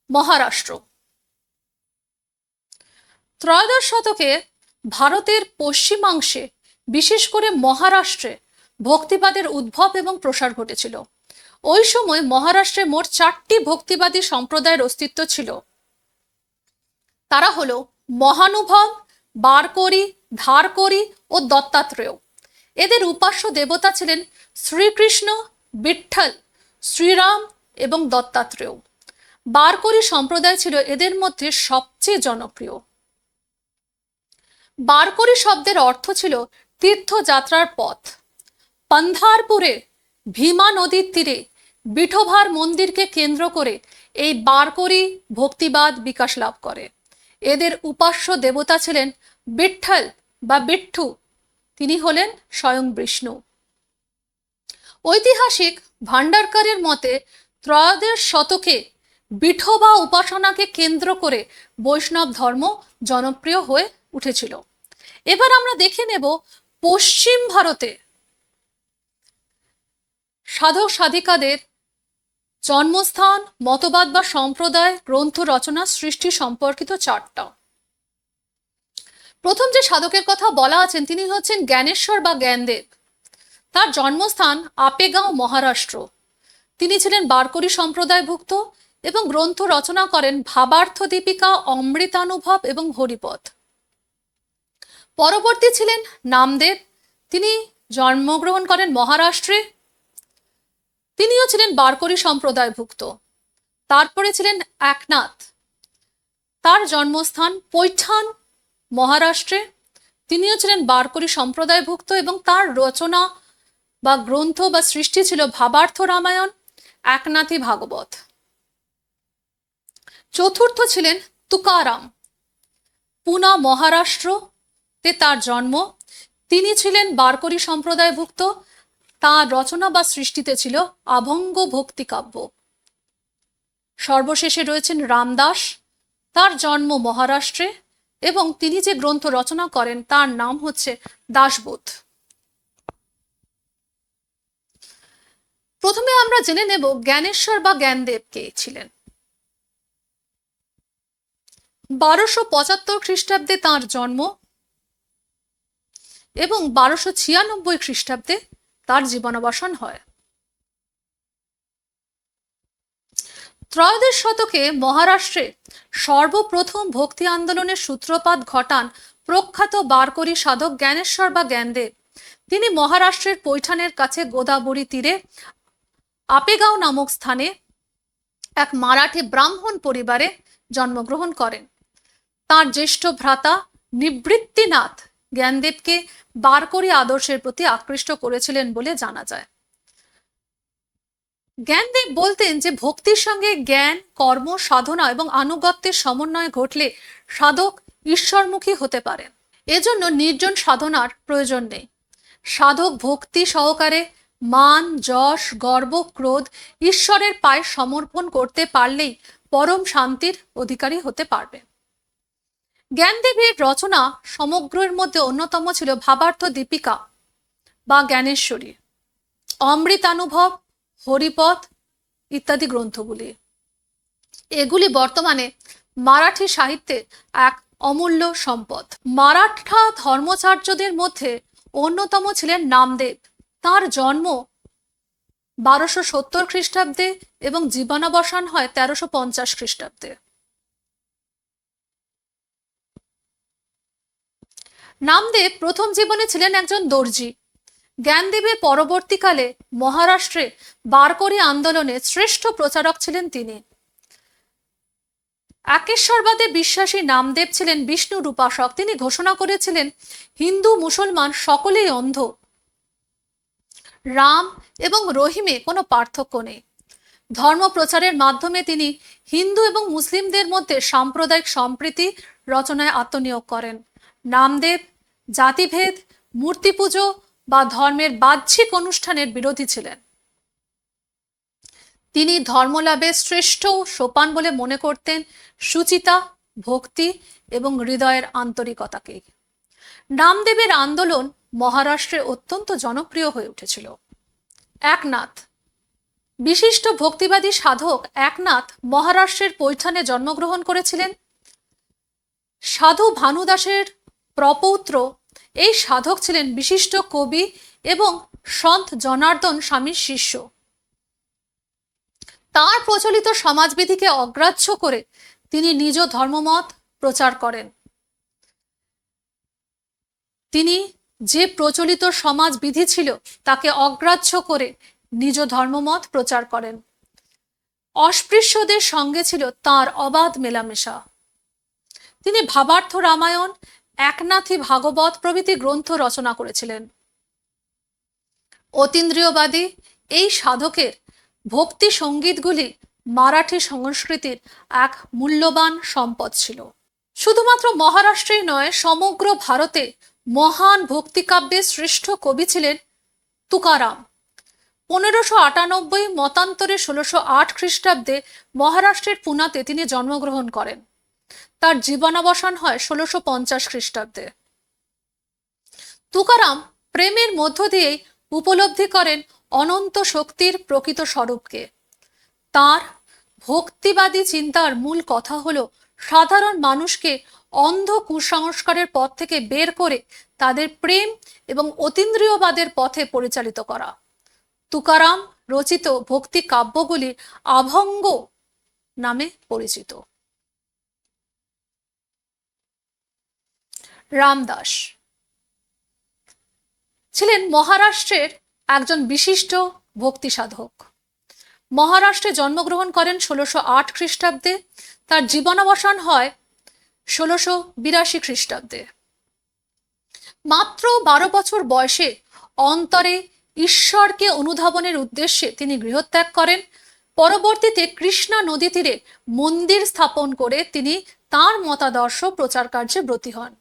A: মহারাষ্ট্র। ত্রয়োদশ শতকে ভারতের পশ্চিমাংশে, বিশেষ করে মহারাষ্ট্রে ভক্তিবাদের উদ্ভব এবং প্রসার ঘটেছিল। ওই সময় মহারাষ্ট্রে মোট 4টি ভক্তিবাদী সম্প্রদায়ের অস্তিত্ব ছিল। তারা হলো মহানুভব, বারকরি, ধারকরি ও দত্তাত্রেয়। এদের উপাস্য দেবতা ছিলেন শ্রীকৃষ্ণ, বিঠ্ঠল, শ্রীরাম এবং দত্তাত্রেয়। বারকরি সম্প্রদায় ছিল এদের মধ্যে সবচেয়ে জনপ্রিয়। বারকরি শব্দের অর্থ ছিল তীর্থযাত্রার পথ। পন্ধারপুরে ভীমা নদীর তীরে বিঠোবার মন্দিরকে কেন্দ্র করে এই বারকরি ভক্তিবাদ বিকাশ লাভ করে। এদের উপাস্য দেবতা ছিলেন বিঠ্ঠল বা বিঠ্ঠু, তিনি হলেন স্বয়ং বিষ্ণু। ঐতিহাসিক ভান্ডারকারের মতে ত্রয়োদশ শতকে বিঠোবা উপাসনাকে কেন্দ্র করে বৈষ্ণব ধর্ম জনপ্রিয় হয়ে উঠেছিল। এবার আমরা দেখে নেব পশ্চিম ভারতে সাধক সাধিকাদের জন্মস্থান, মতবাদ বা সম্প্রদায়, গ্রন্থ রচনা, সৃষ্টি সম্পর্কিত চারটা। প্রথম যে সাধকের কথা বলা আছেন তিনি হচ্ছেন জ্ঞানেশ্বর বা জ্ঞানদেব। তার জন্মস্থান আপেগাঁও, মহারাষ্ট্র। তিনি ছিলেন বারকরি সম্প্রদায়ভুক্ত এবং গ্রন্থ রচনা করেন ভাবার্থ দীপিকা, অমৃতানুভব এবং হরিপদ। পরবর্তী ছিলেন নামদেব। তিনি জন্মগ্রহণ করেন মহারাষ্ট্রে। তিনিও ছিলেন বারকরি সম্প্রদায়ভুক্ত। তারপরে ছিলেন একনাথ। তার জন্মস্থান পৈঠান, মহারাষ্ট্রে। তিনিও ছিলেন বারকরি সম্প্রদায়ভুক্ত এবং তার রচনা বা গ্রন্থ বা সৃষ্টি ছিল ভাবার্থ রামায়ণ, একনাথী ভাগবত। চতুর্থ ছিলেন তুকারাম। পুনা, মহারাষ্ট্রতে তার জন্ম। তিনি ছিলেন বারকরি সম্প্রদায়ভুক্ত। তার রচনা বা সৃষ্টিতে ছিল আভঙ্গ ভক্তি কাব্য। সর্বশেষে রয়েছেন রামদাস। তার জন্ম মহারাষ্ট্রে এবং তিনি যে গ্রন্থ রচনা করেন তার নাম হচ্ছে দাসবোধ। প্রথমে আমরা জেনে নেব জ্ঞানেশ্বর বা জ্ঞানদেব কে ছিলেন। 1275 খ্রিস্টাব্দে তাঁর জন্ম এবং 1296 খ্রিস্টাব্দে তার জীবনাবসান হয়। ত্রয়োদশ শতকে মহারাষ্ট্রে সর্বপ্রথম ভক্তি আন্দোলনের সূত্রপাত ঘটান প্রখ্যাত বারকরি সাধক জ্ঞানেশ্বর বা জ্ঞানদেব। তিনি মহারাষ্ট্রের পৈঠানের কাছে গোদাবরী তীরে আপেগাঁও নামক স্থানে এক মারাঠি ব্রাহ্মণ পরিবারে জন্মগ্রহণ করেন। তার জ্যেষ্ঠ ভ্রাতা নিবৃত্তিনাথ জ্ঞানদেবকে বারকরি আদর্শের প্রতি আকৃষ্ট করেছিলেন বলে জানা যায়। জ্ঞানদেব বলতেন যে ভক্তির সঙ্গে জ্ঞান, কর্ম, সাধনা এবং আনুগত্যের সমন্বয় ঘটলে সাধক ঈশ্বরমুখী হতে পারেন। এজন্য নির্জন সাধনার প্রয়োজন নেই। সাধক ভক্তি সহকারে মান, যশ, গর্ব, ক্রোধ ঈশ্বরের পায়ে সমর্পণ করতে পারলেই পরম শান্তির অধিকারী হতে পারবে। জ্ঞানদেবের রচনা সমগ্রের মধ্যে অন্যতম ছিল ভাবার্থ দীপিকা বা জ্ঞানেশ্বরী, অমৃতানুভব, হরিপদ ইত্যাদি গ্রন্থগুলি। এগুলি বর্তমানে মারাঠি সাহিত্যে এক অমূল্য সম্পদ। মারাঠা ধর্মাচার্যদের মধ্যে অন্যতম ছিলেন নামদেব। তার জন্ম 1270 খ্রিস্টাব্দে এবং জীবনাবসান হয় 1350 খ্রিস্টাব্দে। নামদেব প্রথম জীবনে ছিলেন একজন দর্জি। জ্ঞানদেবের পরবর্তীকালে মহারাষ্ট্রে বারকরি আন্দোলনের শ্রেষ্ঠ প্রচারক ছিলেন তিনি। একেশ্বরবাদে বিশ্বাসী নামদেব ছিলেন বিষ্ণুর উপাসক। তিনি ঘোষণা করেছিলেন হিন্দু মুসলমান সকলেই অন্ধ, রাম এবং রহিমে কোনো পার্থক্য নেই। ধর্ম প্রচারের মাধ্যমে তিনি হিন্দু এবং মুসলিমদের মধ্যে সাম্প্রদায়িক সম্প্রীতি রচনায় আত্মনিয়োগ করেন। নামদেব জাতিভেদ, মূর্তি পুজো বা ধর্মের বাহ্যিক অনুষ্ঠানের বিরোধী ছিলেন। তিনি ধর্মলাভের শ্রেষ্ঠ সোপান বলে মনে করতেন সুচিতা ভক্তি এবং হৃদয়ের আন্তরিকতাকেই। নামদেবের আন্দোলন মহারাষ্ট্রে অত্যন্ত জনপ্রিয় হয়ে উঠেছিল। একনাথ, বিশিষ্ট ভক্তিবাদী সাধক একনাথ মহারাষ্ট্রের পৈঠানে জন্মগ্রহণ করেছিলেন। সাধু ভানুদাসের প্রপৌত্র এই সাধক ছিলেন বিশিষ্ট কবি এবং সন্ত জনার্দন স্বামীর শিষ্য। তার প্রচলিত সমাজবিধিকে অগ্রাহ্য করে তিনি নিজ ধর্মমত প্রচার করেন। তিনি যে প্রচলিত সমাজবিধি ছিল তাকে অগ্রাহ্য করে নিজ ধর্মমত প্রচার করেন। অস্পৃশ্যদের সঙ্গে ছিল তার অবাধ মেলামেশা। তিনি ভাবার্থ রামায়ণ, একনাথী ভাগবত প্রভৃতি গ্রন্থ রচনা করেছিলেন। অতীন্দ্রিয়বাদী এই সাধকের ভক্তি সঙ্গীতগুলি মারাঠি সংস্কৃতির এক মূল্যবান সম্পদ ছিল। শুধুমাত্র মহারাষ্ট্রেই নয়, সমগ্র ভারতে মহান ভক্তিকাব্যের শ্রেষ্ঠ কবি ছিলেন তুকারাম। 1598 মতান্তরে 1608 খ্রিস্টাব্দে মহারাষ্ট্রের পুনাতে তিনি জন্মগ্রহণ করেন। তার জীবনাবসান হয় 1650 খ্রিস্টাব্দে। তুকারাম প্রেমের মধ্য দিয়েই উপলব্ধি করেন অনন্ত শক্তির প্রকৃত স্বরূপকে। তার ভক্তিবাদী চিন্তার মূল কথা হলো সাধারণ মানুষকে অন্ধ কুসংস্কারের পথ থেকে বের করে তাদের প্রেম এবং অতীন্দ্রিয়বাদের পথে পরিচালিত করা। তুকারাম রচিত ভক্তি কাব্যগুলি আভঙ্গ নামে পরিচিত। রামদাস ছিলেন মহারাষ্ট্রের একজন বিশিষ্ট ভক্তি সাধক। মহারাষ্ট্রে জন্মগ্রহণ করেন 1608 খ্রিস্টাব্দে। তার জীবনাবসান হয় 1682 খ্রিস্টাব্দে। মাত্র 12 বছর বয়সে অন্তরে ঈশ্বরকে অনুধাবনের উদ্দেশ্যে তিনি গৃহত্যাগ করেন। পরবর্তীতে কৃষ্ণা নদী তীরে মন্দির স্থাপন করে তিনি তাঁর মতাদর্শ প্রচার কার্যে ব্রতী হন।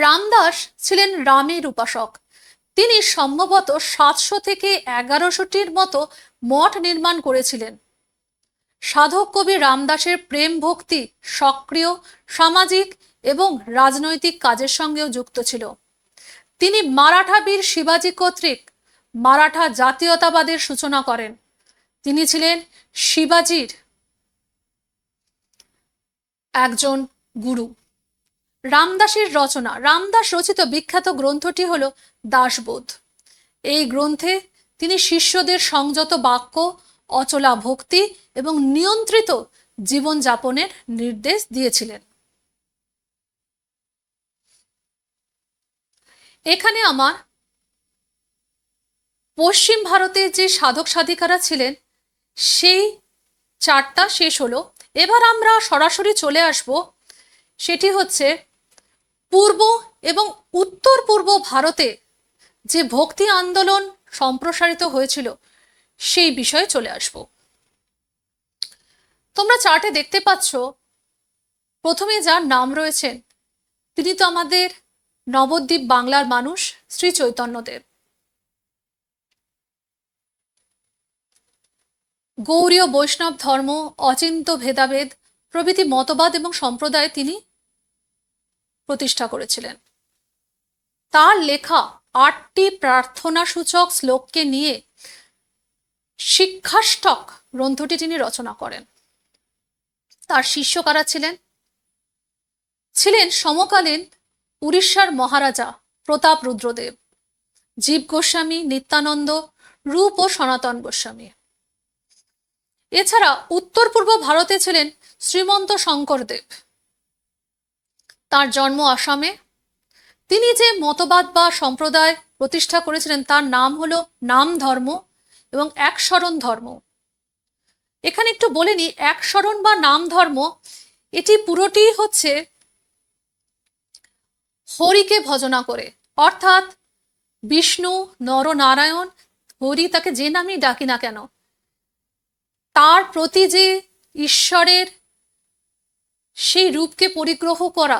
A: রামদাস ছিলেন রামের উপাসক। তিনি সম্ভবত 700 থেকে 1100টির মতো মঠ নির্মাণ করেছিলেন। সাধক কবি রামদাসের প্রেম ভক্তি সক্রিয় সামাজিক এবং রাজনৈতিক কাজের সঙ্গেও যুক্ত ছিল। তিনি মারাঠা বীর শিবাজি কর্তৃক মারাঠা জাতীয়তাবাদের সূচনা করেন। তিনি ছিলেন শিবাজির একজন গুরু। রামদাসের রচনা, রামদাস রচিত বিখ্যাত গ্রন্থটি হল দাসবোধ। এই গ্রন্থে তিনি শিষ্যদের সংযত বাক্য, অচলা ভক্তি এবং নিয়ন্ত্রিত জীবনযাপনের নির্দেশ দিয়েছিলেন। এখানে আমার পশ্চিম ভারতের যে সাধক সাধিকারা ছিলেন সেই চারটা শেষ হলো। এবার আমরা সরাসরি চলে আসব, সেটি হচ্ছে পূর্ব এবং উত্তর পূর্ব ভারতে যে ভক্তি আন্দোলন সম্প্রসারিত হয়েছিল সেই বিষয়ে চলে আসব। তোমরা চার্টে দেখতে পাচ্ছ প্রথমে যার নাম রয়েছেন তিনি তো আমাদের নবদ্বীপ বাংলার মানুষ, শ্রী চৈতন্যদেব। গৌড়ীয় বৈষ্ণব ধর্ম, অচিন্ত ভেদাভেদ প্রভৃতি মতবাদ এবং সম্প্রদায় তিনি প্রতিষ্ঠা করেছিলেন। তার লেখা 8টি প্রার্থনাসূচক শ্লোককে নিয়ে শিক্ষাষ্টক গ্রন্থটি তিনি রচনা করেন। তার শিষ্য কারা ছিলেন? ছিলেন সমকালীন উড়িষ্যার মহারাজা প্রতাপ রুদ্রদেব, জীব গোস্বামী, নিত্যানন্দ, রূপ ও সনাতন গোস্বামী। এছাড়া উত্তর পূর্ব ভারতে ছিলেন শ্রীমন্ত শঙ্করদেব। তার জন্ম আসামে। তিনি যে মতবাদ বা সম্প্রদায় প্রতিষ্ঠা করেছিলেন তার নাম হলো নাম ধর্ম এবং একশরণ ধর্ম। এখানে একটু বলে নি, একশরণ বা নাম ধর্ম এটি পুরোটি হচ্ছে হরিকে ভজনা করে, অর্থাৎ বিষ্ণু, নরনারায়ণ, হরি, তাকে যে নামই ডাকি না কেন, তার প্রতি যে ঈশ্বরের সেই রূপকে পরিগ্রহ করা,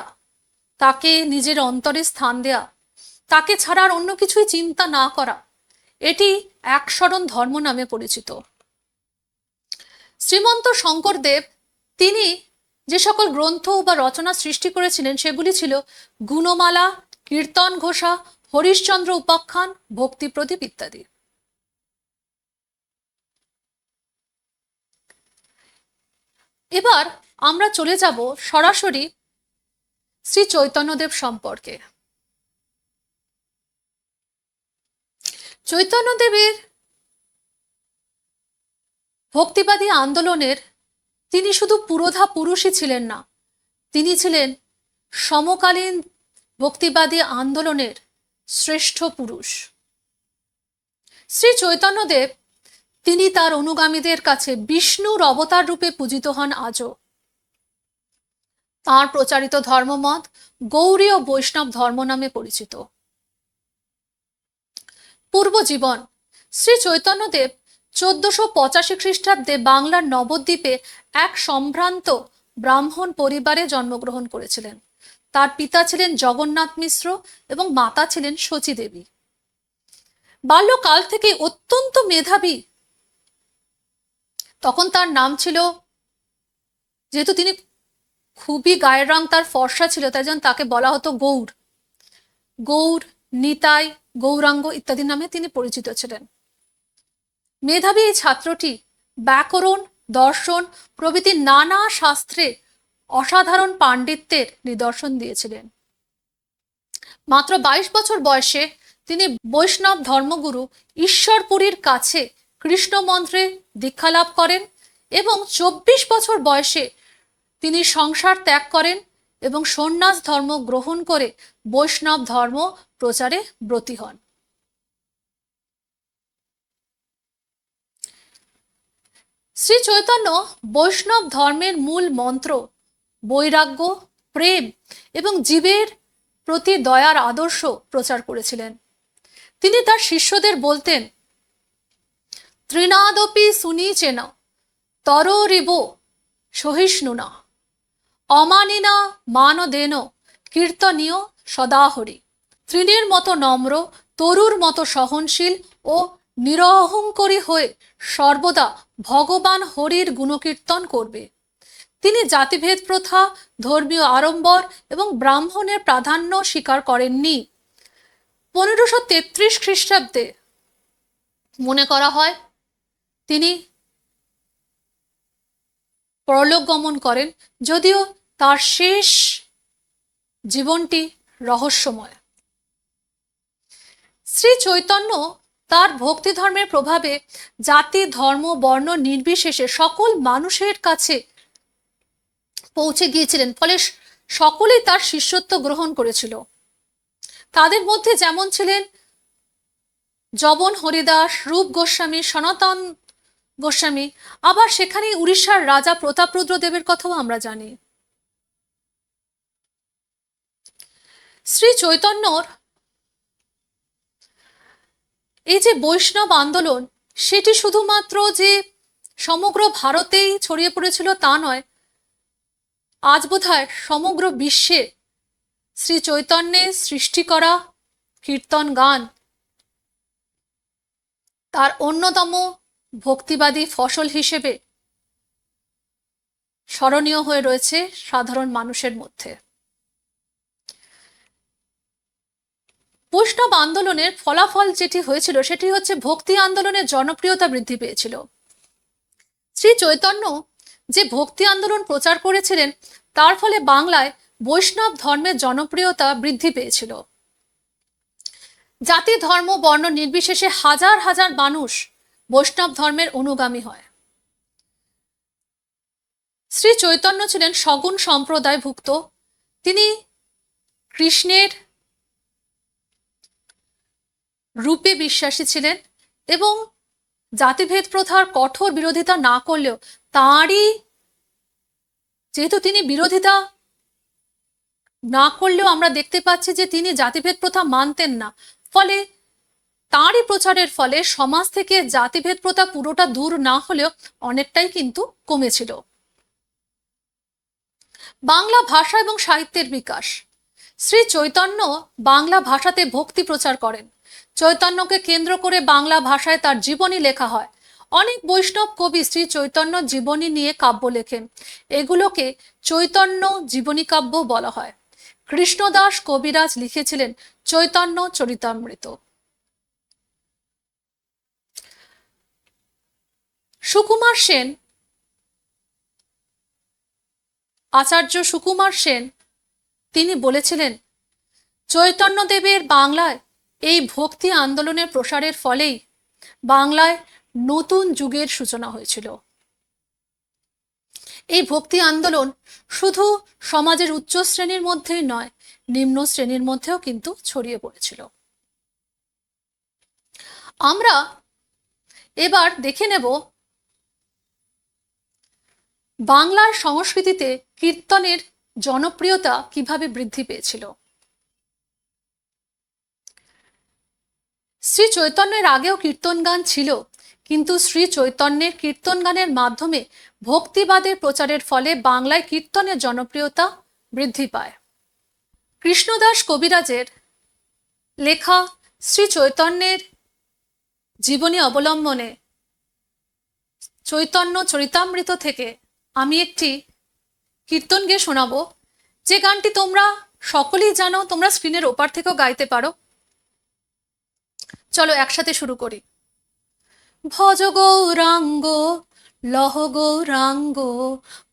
A: তাকে নিজের অন্তরে স্থান দেয়া, তাকে ছাড়া আর অন্য কিছুই চিন্তা না করা, এটি একশরণ ধর্ম নামে পরিচিত। শ্রীমন্ত শঙ্করদেব তিনি যে সকল গ্রন্থ বা রচনা সৃষ্টি করেছিলেন সেগুলি ছিল গুণমালা, কীর্তন ঘোষা, হরিশ্চন্দ্র উপাখ্যান, ভক্তি প্রদীপ ইত্যাদি। এবার আমরা চলে যাব সরাসরি শ্রী চৈতন্যদেব সম্পর্কে। চৈতন্যদেবের ভক্তিবাদী আন্দোলনের তিনি শুধু পুরোধা পুরুষই ছিলেন না, তিনি ছিলেন সমকালীন ভক্তিবাদী আন্দোলনের শ্রেষ্ঠ পুরুষ। শ্রী চৈতন্যদেব তিনি তার অনুগামীদের কাছে বিষ্ণুর অবতার রূপে পূজিত হন আজও। তাঁর প্রচারিত ধর্মমত গৌড়ী ও বৈষ্ণব ধর্ম নামে পরিচিত। পূর্বজীবন: শ্রী চৈতন্যদেব 1485 খ্রিস্টাব্দে বাংলার নবদ্বীপে এক সম্ভ্রান্ত ব্রাহ্মণ পরিবারে জন্মগ্রহণ করেছিলেন। তার পিতা ছিলেন জগন্নাথ মিশ্র এবং মাতা ছিলেন শচী দেবী। বাল্যকাল থেকে অত্যন্ত মেধাবী। তখন তার নাম ছিল, যেহেতু তিনি খুবই গায়ের রং তার ফর্সা ছিল, তাই জন্য তাকে বলা হতো গৌর। গৌর, নিতাই, গৌরাঙ্গ ইত্যাদি নামে তিনি পরিচিত ছিলেন। মেধাবী এই ছাত্রটি ব্যাকরণ, দর্শন প্রভৃতি নানা শাস্ত্রে অসাধারণ পাণ্ডিত্যের নিদর্শন দিয়েছিলেন। মাত্র 22 বছর বয়সে তিনি বৈষ্ণব ধর্মগুরু ঈশ্বরপুরীর কাছে কৃষ্ণ মন্ত্রে দীক্ষা লাভ করেন এবং 24 বছর বয়সে তিনি সংসার ত্যাগ করেন এবং সন্ন্যাস ধর্ম গ্রহণ করে বৈষ্ণব ধর্ম প্রচারে ব্রতী হন। শ্রী চৈতন্য বৈষ্ণব ধর্মের মূল মন্ত্র বৈরাগ্য, প্রেম এবং জীবের প্রতি দয়ার আদর্শ প্রচার করেছিলেন। তিনি তার শিষ্যদের বলতেন, ত্রিনাদপি সুনীচেন তরোরিব সহিষ্ণুনা অমানিনা মানদেন কীর্তনীয় সদাহরি। তৃণের মতো নম্র, তরুর মতো সহনশীল ও নিরহংকারী হয়ে সর্বদা ভগবান হরির গুণকীর্তন করবে। তিনি জাতিভেদ প্রথা, ধর্মীয় আড়ম্বর এবং ব্রাহ্মণের প্রাধান্য স্বীকার করেননি। 1533 খ্রিস্টাব্দে মনে করা হয় তিনি পরলোক গমন করেন, যদিও তার শেষ জীবনটি রহস্যময়। শ্রী চৈতন্য তার ভক্তি ধর্মের প্রভাবে জাতি, ধর্ম, বর্ণ নির্বিশেষে সকল মানুষের কাছে পৌঁছে গিয়েছিলেন, ফলে সকলেই তার শিষ্যত্ব গ্রহণ করেছিল। তাদের মধ্যে যেমন ছিলেন জবন হরিদাস, রূপ গোস্বামী, সনাতন গোস্বামী, আবার সেখানে উড়িষ্যার রাজা প্রতাপরুদ্র দেবের কথাও আমরা জানি। শ্রী চৈতন্যর এই যে বৈষ্ণব আন্দোলন, সেটি শুধুমাত্র যে সমগ্র ভারতেই ছড়িয়ে পড়েছিল তা নয়, আজ বোধহয় সমগ্র বিশ্বে শ্রী চৈতন্যের সৃষ্টি করা কীর্তন গান তার অন্যতম ভক্তিবাদী ফসল হিসেবে স্মরণীয় হয়ে রয়েছে সাধারণ মানুষের মধ্যে। বৈষ্ণব আন্দোলনের ফলাফল যেটি হয়েছিল সেটি হচ্ছে ভক্তি আন্দোলনের জনপ্রিয়তা বৃদ্ধি পেয়েছিল। শ্রী চৈতন্য যে ভক্তি আন্দোলন প্রচার করেছিলেন তার ফলে বাংলায় বৈষ্ণব ধর্মের জনপ্রিয়তা বৃদ্ধি পেয়েছিল। জাতি, ধর্ম, বর্ণ নির্বিশেষে হাজার হাজার মানুষ বৈষ্ণব ধর্মের অনুগামী হয়। শ্রী চৈতন্য ছিলেন সগুণ সম্প্রদায়ভুক্ত। তিনি কৃষ্ণের রূপে বিশ্বাসী ছিলেন এবং জাতিভেদ প্রথার কঠোর বিরোধিতা না করলেও তাঁরই, যেহেতু তিনি বিরোধিতা না করলেও আমরা দেখতে পাচ্ছি যে তিনি জাতিভেদ প্রথা মানতেন না, ফলে তাঁরই প্রচারের ফলে সমাজ থেকে জাতিভেদ প্রথা পুরোটা দূর না হলেও অনেকটাই কিন্তু কমেছিল। বাংলা ভাষা এবং সাহিত্যের বিকাশ: শ্রী চৈতন্য বাংলা ভাষাতে ভক্তি প্রচার করেন। চৈতন্যকে কেন্দ্র করে বাংলা ভাষায় তার জীবনী লেখা হয়। অনেক বৈষ্ণব কবি শ্রী চৈতন্য জীবনী নিয়ে কাব্য লেখেন, এগুলোকে চৈতন্য জীবনী কাব্য বলা হয়। কৃষ্ণদাস কবিরাজ লিখেছিলেন চৈতন্য চরিতামৃত। সুকুমার সেন, আচার্য সুকুমার সেন তিনি বলেছিলেন, চৈতন্যদেবের বাংলায় এই ভক্তি আন্দোলনের প্রসারের ফলেই বাংলায় নতুন যুগের সূচনা হয়েছিল। এই ভক্তি আন্দোলন শুধু সমাজের উচ্চ শ্রেণীর মধ্যেই নয়, নিম্ন শ্রেণীর মধ্যেও কিন্তু ছড়িয়ে পড়েছিল। আমরা এবার দেখে নেব বাংলার সংস্কৃতিতে কীর্তনের জনপ্রিয়তা কিভাবে বৃদ্ধি পেয়েছিল। শ্রী চৈতন্যের আগেও কীর্তন গান ছিল, কিন্তু শ্রী চৈতন্যের কীর্তন গানের মাধ্যমে ভক্তিবাদের প্রচারের ফলে বাংলায় কীর্তনের জনপ্রিয়তা বৃদ্ধি পায়। কৃষ্ণদাস কবিরাজের লেখা শ্রী চৈতন্যের জীবনী অবলম্বনে চৈতন্য চরিতামৃত থেকে আমি একটি কীর্তন গেয়ে শোনাবো, যে গানটি তোমরা সকলেই জানো, তোমরা স্ক্রিনের ওপার থেকেও গাইতে পারো। চলো একসাথে শুরু করি। ভজ গৌরাঙ্গ লহ গৌরাঙ্গ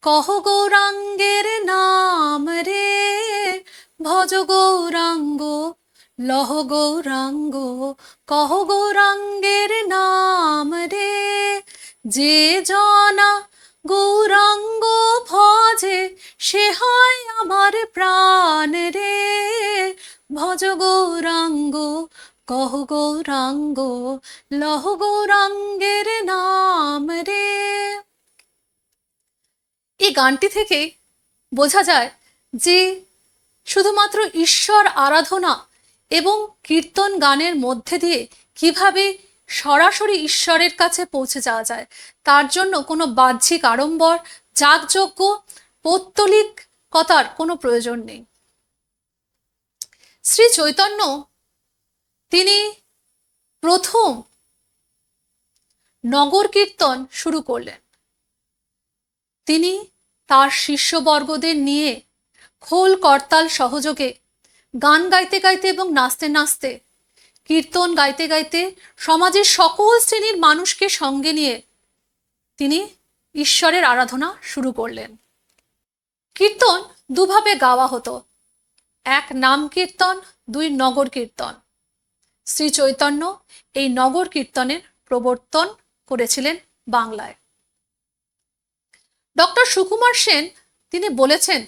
A: কহ গৌরাঙ্গের নাম রে, ভজ গৌরাঙ্গ লহ গৌরাঙ্গ কহ গৌরাঙ্গের নাম রে, যে জনা গৌরাঙ্গ ভজে সে হয় আমার প্রাণ রে, ভজ গৌরাঙ্গ কহ গৌরাঙ্গ লহ গৌরাঙ্গের নাম রে। এই গানটি থেকে বোঝা যায় যে শুধুমাত্র ঈশ্বর আরাধনা এবং কীর্তন গানের মধ্যে দিয়ে কিভাবে সরাসরি ঈশ্বরের কাছে পৌঁছে যাওয়া যায়, তার জন্য কোনো বাহ্যিক আড়ম্বর, যাগযজ্ঞ, পৌত্তলিকতার কোনো প্রয়োজন নেই। শ্রী চৈতন্য তিনি প্রথম নগর কীর্তন শুরু করলেন। তিনি তার শিষ্যবর্গদের নিয়ে খোল করতাল সহযোগে গান গাইতে গাইতে এবং নাচতে নাচতে, কীর্তন গাইতে গাইতে সমাজের সকল শ্রেণীর মানুষকে সঙ্গে নিয়ে তিনি ঈশ্বরের আরাধনা শুরু করলেন। কীর্তন দুভাবে গাওয়া হতো, এক নাম কীর্তন, দুই নগর কীর্তন। শ্রী চৈতন্য এই নগর কীর্তনের প্রবর্তন করেছিলেন বাংলায়। ডক্টর সুকুমার সেন তিনি বলেছেন,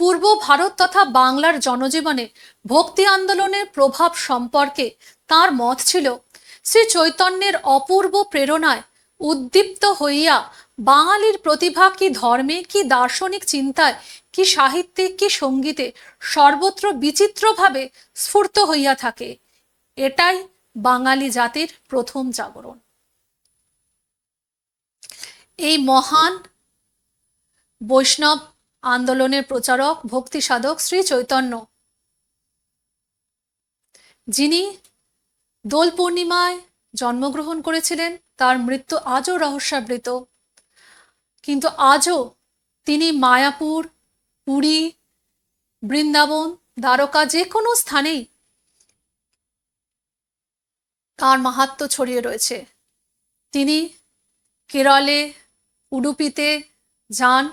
A: পূর্ব ভারত তথা বাংলার জনজীবনে ভক্তি আন্দোলনের প্রভাব সম্পর্কে তার মত ছিল, শ্রী চৈতন্যের অপূর্ব প্রেরণায় উদ্দীপ্ত হইয়া বাঙালির প্রতিভা কি ধর্মে, কি দার্শনিক চিন্তায়, কি সাহিত্যে, কি সঙ্গীতে সর্বত্র বিচিত্রভাবে স্ফূর্ত হইয়া থাকে। এটাই বাঙালি জাতির প্রথম জাগরণ। এই মহান বৈষ্ণব আন্দোলনের প্রচারক, ভক্তি সাধক শ্রী চৈতন্য, যিনি দোল পূর্ণিমায় জন্মগ্রহণ করেছিলেন, তার মৃত্যু আজও রহস্যাবৃত, কিন্তু আজও তিনি মায়াপুর, পুরী, বৃন্দাবন, দ্বারকা যে কোনো স্থানেই তার মাহাত্ম্য ছড়িয়ে রয়েছে। তিনি কেরলে, উডুপিতে যান,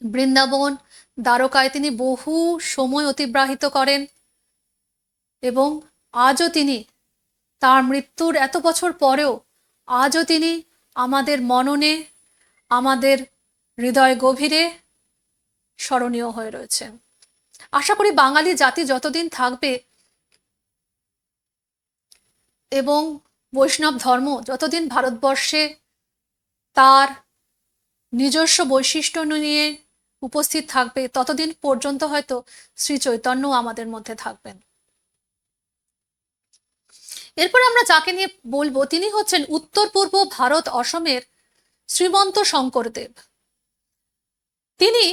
A: বৃন্দাবন, দ্বারকায় তিনি বহু সময় অতিবাহিত করেন এবং আজও তিনি, তার মৃত্যুর এত বছর পরেও আজও তিনি আমাদের মননে, আমাদের হৃদয় গভীরে স্মরণীয় হয়ে রয়েছেন। আশা করি বাঙালি জাতি যতদিন থাকবে এবং বৈষ্ণব ধর্ম যতদিন ভারতবর্ষে তার নিজস্ব বৈশিষ্ট্য নিয়ে উপস্থিত থাকবে, ততদিন পর্যন্ত হয়তো শ্রী চৈতন্য আমাদের মধ্যে থাকবেন। এরপর আমরা যাকে নিয়ে বলবো, তিনি হচ্ছেন উত্তর পূর্ব ভারত অসমের শ্রীমন্ত শঙ্করদেব। তিনি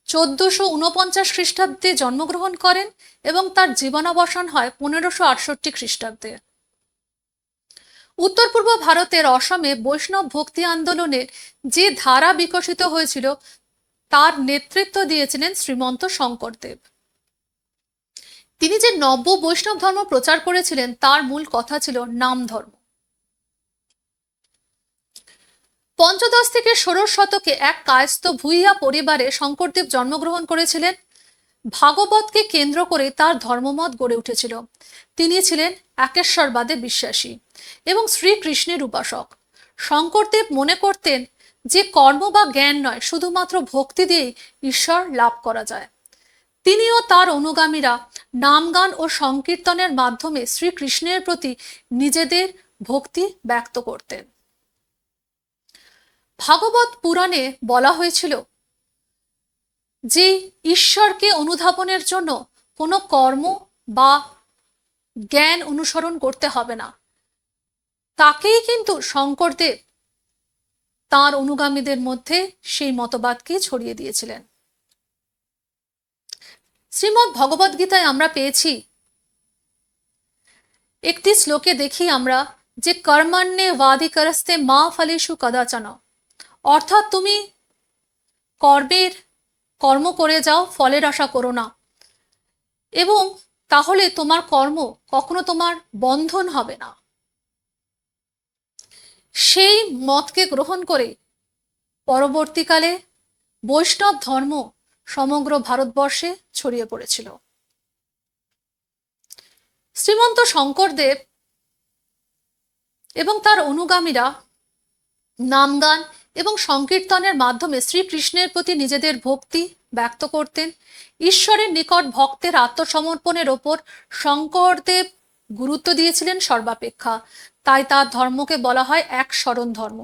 A: 1449 খ্রিস্টাব্দে জন্মগ্রহণ করেন এবং তার জীবনাবসান হয় 1568 খ্রিস্টাব্দে। উত্তর পূর্ব ভারতের অসমে বৈষ্ণব ভক্তি আন্দোলনের যে ধারা বিকশিত হয়েছিল তার নেতৃত্ব দিয়েছিলেন শ্রীমন্ত শঙ্করদেব। তিনি যে নব্য বৈষ্ণব ধর্ম প্রচার করেছিলেন তার মূল কথা ছিল নাম ধর্ম। পঞ্চদশ থেকে ষোড়শ শতকে এক কায়স্থ ভূঁইয়া পরিবারে শঙ্করদেব জন্মগ্রহণ করেছিলেন। ভাগবতকে কেন্দ্র করে তার ধর্মমত গড়ে উঠেছিল। তিনি ছিলেন একেশ্বরবাদে বিশ্বাসী এবং শ্রীকৃষ্ণের উপাসক। শঙ্করদেব মনে করতেন যে কর্ম বা জ্ঞান নয়, শুধুমাত্র ভক্তি দিয়েই ঈশ্বর লাভ করা যায়। তিনি ও তার অনুগামীরা নামগান ও সংকীর্তনের মাধ্যমে শ্রীকৃষ্ণের প্রতি নিজেদের ভক্তি ব্যক্ত করতেন। ভাগবত পুরাণে বলা হয়েছিল যে ঈশ্বরকে অনুধাবনের জন্য কোনো কর্ম বা জ্ঞান অনুসরণ করতে হবে না। তাকেই কিন্তু শঙ্করদেব তার অনুগামীদের মধ্যে সেই মতবাদকে ছড়িয়ে দিয়েছিলেন। শ্রীমদ্ ভগবদ গীতায় আমরা পেয়েছি একটি শ্লোকে দেখি আমরা যে কর্মণ্যে বাধিকরস্তে মা ফলেষু কদাচন, অর্থাৎ তুমি কর্ম করে যাও, ফলের আশা করো না, এবং তাহলে তোমার কর্ম কখনো তোমার বন্ধন হবে না। সেই মতকে গ্রহণ করে পরবর্তীকালে বৈষ্ণব ধর্ম সমগ্র ভারতবর্ষে ছড়িয়ে পড়েছিল। শ্রীমন্ত শঙ্করদেব এবং তার অনুগামীরা নামগান এবং সংকীর্তনের মাধ্যমে শ্রীকৃষ্ণের প্রতি নিজেদের ভক্তি ব্যক্ত করতেন। ঈশ্বরের নিকট ভক্তের আত্মসমর্পণের ওপর শঙ্করদেব গুরুত্ব দিয়েছিলেন সর্বাপেক্ষা। তাই তার ধর্মকে বলা হয় এক শরণ ধর্ম।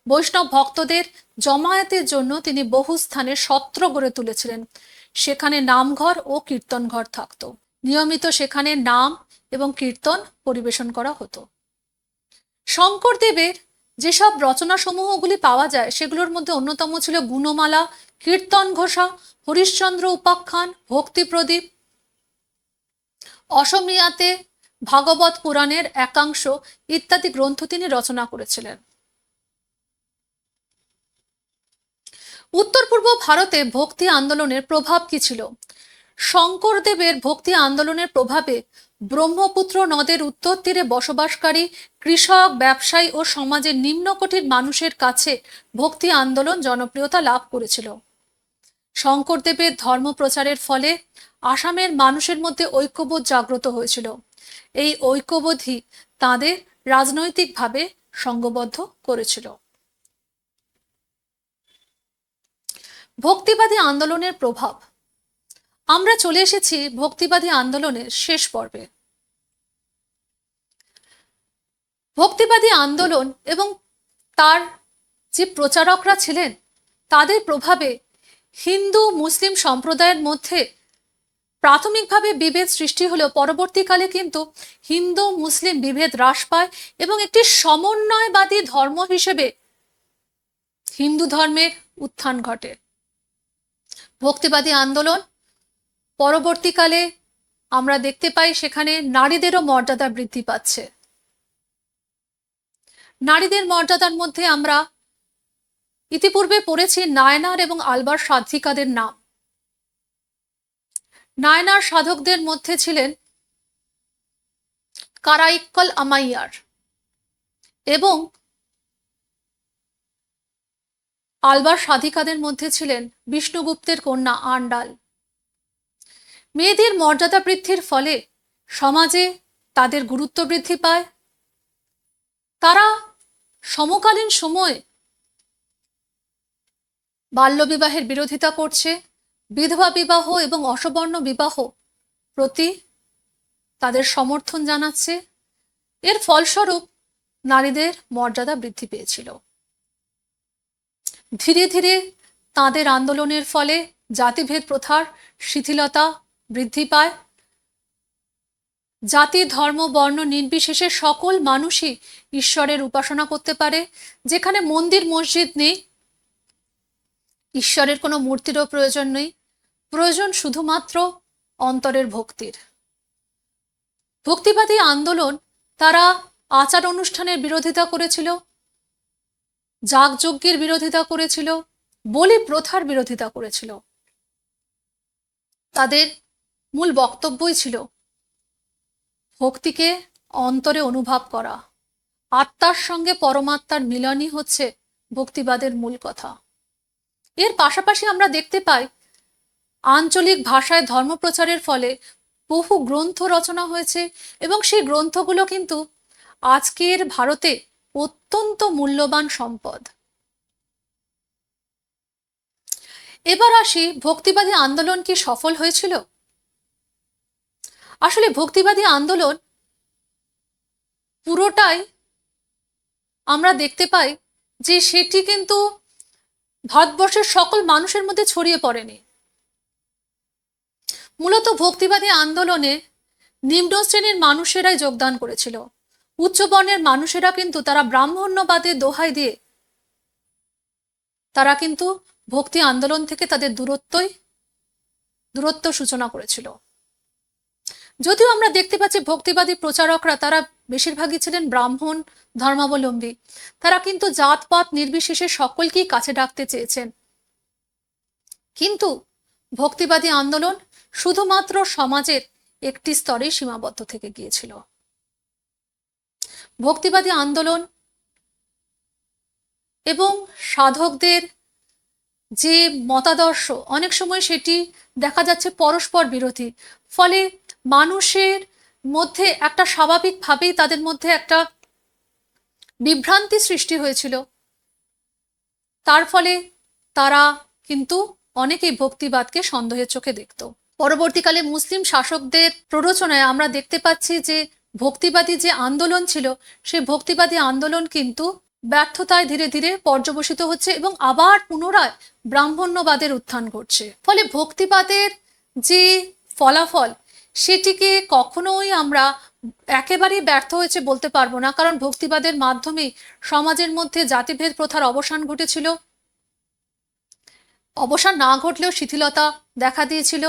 A: বৈষ্ণব ভক্তদের জমায়েতের জন্য তিনি বহু স্থানে সত্র গড়ে তুলেছিলেন। সেখানে নামঘর ও কীর্তন ঘর থাকত। নিয়মিত সেখানে নাম এবং কীর্তন পরিবেশন করা হতো। শঙ্করদেবের যেসব রচনাসমূহগুলি পাওয়া যায় সেগুলোর মধ্যে অন্যতম ছিল গুণমালা, কীর্তন ঘোষা, হরিশ্চন্দ্র উপাখ্যান, ভক্তি প্রদীপ। অসমীয়াতে ভাগবত পুরাণের একাংশ ইত্যাদি গ্রন্থ তিনি রচনা করেছিলেন। উত্তর পূর্ব ভারতে ভক্তি আন্দোলনের প্রভাব কি ছিল? শঙ্করদেবের ভক্তি আন্দোলনের প্রভাবে ব্রহ্মপুত্র নদের উত্তর তীরে বসবাসকারী কৃষক, ব্যবসায়ী ও সমাজের নিম্নকোটির মানুষের কাছে ভক্তি আন্দোলন জনপ্রিয়তা লাভ করেছিল। শঙ্করদেবের ধর্ম প্রচারের ফলে আসামের মানুষের মধ্যে ঐক্যবোধ জাগ্রত হয়েছিল। এই ঐক্যবোধই তাদের রাজনৈতিকভাবে সংঘবদ্ধ করেছিল। ভক্তিবাদী আন্দোলনের প্রভাব। আমরা চলে এসেছি ভক্তিবাদী আন্দোলনের শেষ পর্বে। ভক্তিবাদী আন্দোলন এবং তার যে প্রচারকরা ছিলেন তাদের প্রভাবে হিন্দু মুসলিম সম্প্রদায়ের মধ্যে প্রাথমিকভাবে বিভেদ সৃষ্টি হলেও পরবর্তীকালে কিন্তু হিন্দু মুসলিম বিভেদ হ্রাস পায় এবং একটি সমন্বয়বাদী ধর্ম হিসেবে হিন্দু ধর্মের উত্থান ঘটে। ভক্তিবাদী আন্দোলন পরবর্তীকালে আমরা দেখতে পাই সেখানে নারীদেরও মর্যাদা বৃদ্ধি পাচ্ছে। নারীদের মর্যাদার মধ্যে আমরা ইতিপূর্বে পড়েছি নায়নার এবং আলবার সাধ্বিকাদের নাম। নায়নার সাধকদের মধ্যে ছিলেন কারাইক্কল আমাইয়ার এবং আলবার সাধিকাদের মধ্যে ছিলেন বিষ্ণুগুপ্তের কন্যা আন্ডাল। মেয়েদের মর্যাদা বৃদ্ধির ফলে সমাজে তাদের গুরুত্ব বৃদ্ধি পায়। তারা সমকালীন সময়ে বাল্যবিবাহের বিরোধিতা করছে, বিধবা বিবাহ এবং অসবর্ণ বিবাহ প্রতি তাদের সমর্থন জানাচ্ছে। এর ফলস্বরূপ নারীদের মর্যাদা বৃদ্ধি পেয়েছিল। ধীরে ধীরে তাদের আন্দোলনের ফলে জাতিভেদ প্রথার শিথিলতা বৃদ্ধি পায়। জাতি, ধর্ম, বর্ণ নির্বিশেষে সকল মানুষই ঈশ্বরের উপাসনা করতে পারে। যেখানে মন্দির মসজিদ নেই, ঈশ্বরের কোনো মূর্তিরও প্রয়োজন নেই, প্রয়োজন শুধুমাত্র অন্তরের ভক্তির। ভক্তিবাদী আন্দোলন তারা আচার অনুষ্ঠানের বিরোধিতা করেছিল, যাগযজ্ঞের বিরোধিতা করেছিল, বলি প্রথার বিরোধিতা করেছিল। তাদের মূল বক্তব্যই ছিল ভক্তিকে অন্তরে অনুভব করা, আত্মার সঙ্গে পরমাত্মার মিলনই হচ্ছে ভক্তিবাদের মূল কথা। এর পাশাপাশি আমরা দেখতে পাই আঞ্চলিক ভাষায় ধর্মপ্রচারের ফলে বহু গ্রন্থ রচনা হয়েছে এবং সেই গ্রন্থগুলো কিন্তু আজকের ভারতে অত্যন্ত মূল্যবান সম্পদ। এবার আসি, ভক্তিবাদী আন্দোলন কি সফল হয়েছিল? আসলে ভক্তিবাদী আন্দোলন পুরোটাই আমরা দেখতে পাই যে সেটি কিন্তু ভারতবর্ষের সকল মানুষের মধ্যে ছড়িয়ে পড়েনি। মূলত ভক্তিবাদী আন্দোলনে নিম্ন শ্রেণীর মানুষেরাই যোগদান করেছিল। উচ্চবর্ণের মানুষেরা কিন্তু তারা ব্রাহ্মণ্যবাদের দোহাই দিয়ে তারা কিন্তু ভক্তি আন্দোলন থেকে তাদের দূরত্ব সূচনা করেছিল। যদিও আমরা দেখতে পাচ্ছি ভক্তিবাদী প্রচারকরা তারা বেশিরভাগই ছিলেন ব্রাহ্মণ ধর্মাবলম্বী, তারা কিন্তু জাতপাত নির্বিশেষে সকলকেই কাছে ডাকতে চেয়েছেন। কিন্তু ভক্তিবাদী আন্দোলন শুধুমাত্র সমাজের একটি স্তরে সীমাবদ্ধ থেকে গিয়েছিল। ভক্তিবাদী আন্দোলন এবং সাধকদের যে মতাদর্শ অনেক সময় সেটি দেখা যাচ্ছে পরস্পর বিরোধী, ফলে মানুষের মধ্যে একটা স্বাভাবিকভাবেই তাদের মধ্যে একটা বিভ্রান্তি সৃষ্টি হয়েছিল। তার ফলে তারা কিন্তু অনেকেই ভক্তিবাদকে সন্দেহের চোখে দেখত। পরবর্তীকালে মুসলিম শাসকদের প্ররোচনায় আমরা দেখতে পাচ্ছি যে ভক্তিবাদী যে আন্দোলন ছিল সেই ভক্তিবাদী আন্দোলন কিন্তু ব্যর্থতায় ধীরে ধীরে পর্যবসিত হচ্ছে এবং আবার পুনরায় ব্রাহ্মণ্যবাদের উত্থান ঘটছে। ফলে ভক্তিবাদের যে ফলাফল সেটিকে কখনোই আমরা একেবারেই ব্যর্থ হয়েছে বলতে পারবো না, কারণ ভক্তিবাদের মাধ্যমেই সমাজের মধ্যে জাতিভেদ প্রথার অবসান ঘটেছিল। অবসান না ঘটলেও শিথিলতা দেখা দিয়েছিল।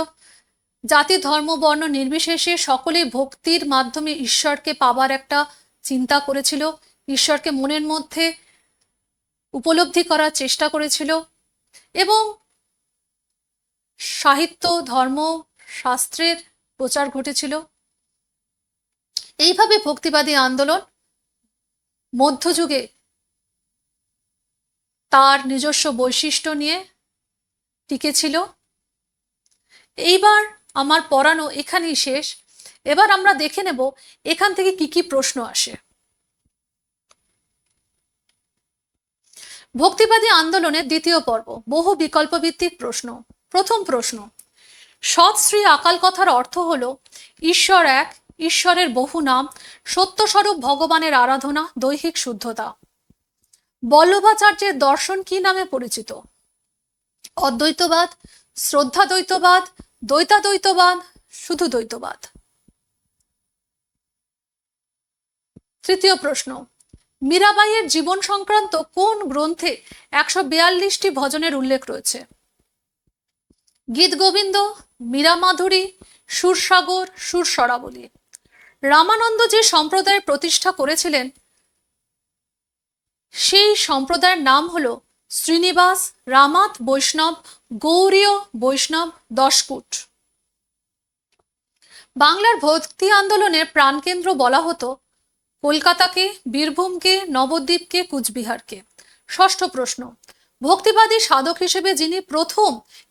A: জাতি ধর্ম বর্ণ নির্বিশেষে সকলেই ভক্তির মাধ্যমে ঈশ্বরকে পাবার একটা চিন্তা করেছিল, ঈশ্বরকে মনের মধ্যে উপলব্ধি করার চেষ্টা করেছিল এবং সাহিত্য ধর্ম শাস্ত্রের প্রচার ঘটেছিল। এইভাবে ভক্তিবাদী আন্দোলন মধ্যযুগে তার নিজস্ব বৈশিষ্ট্য নিয়ে টিকেছিল। এইবার আমার পড়ানো এখানেই শেষ। এবার আমরা দেখে নেব এখান থেকে কি কি প্রশ্ন আসে। ভক্তিবাদী আন্দোলনের দ্বিতীয় পর্ব, বহু বিকল্প ভিত্তিক প্রশ্ন। প্রথম প্রশ্ন, সৎ শ্রী আকাল কথার অর্থ হলো ঈশ্বর এক, ঈশ্বরের বহু নাম, সত্যস্বরূপ ভগবানের আরাধনা, দৈহিক শুদ্ধতা। বল্লভাচার্যের দর্শন কি নামে পরিচিত? অদ্বৈতবাদ, শ্রদ্ধা দ্বৈতবাদ, দ্বৈতাদ্বৈতবাদ, শুধু দ্বৈতবাদ। তৃতীয় প্রশ্ন, মীরাবাইয়ের জীবন সংক্রান্ত কোন গ্রন্থে 142টি ভজনের উল্লেখ রয়েছে? গীত গোবিন্দ, মীরা মাধুরী, সুরসাগর, সুরসরাবলী। রামানন্দ যে সম্প্রদায়ের প্রতিষ্ঠা করেছিলেন সেই সম্প্রদায়ের নাম হলো শ্রীনিবাস রামাত বৈষ্ণব গৌরীয় বৈষ্ণব দশকুট। বাংলার ভক্তি আন্দোলনের প্রাণকেন্দ্র বলা হতো কলকাতাকে, বীরভূমকে, নবদ্বীপকে, কুচবিহারকে। ষষ্ঠ প্রশ্ন, ভক্তিবাদী সাধক হিসেবে যিনি প্রথম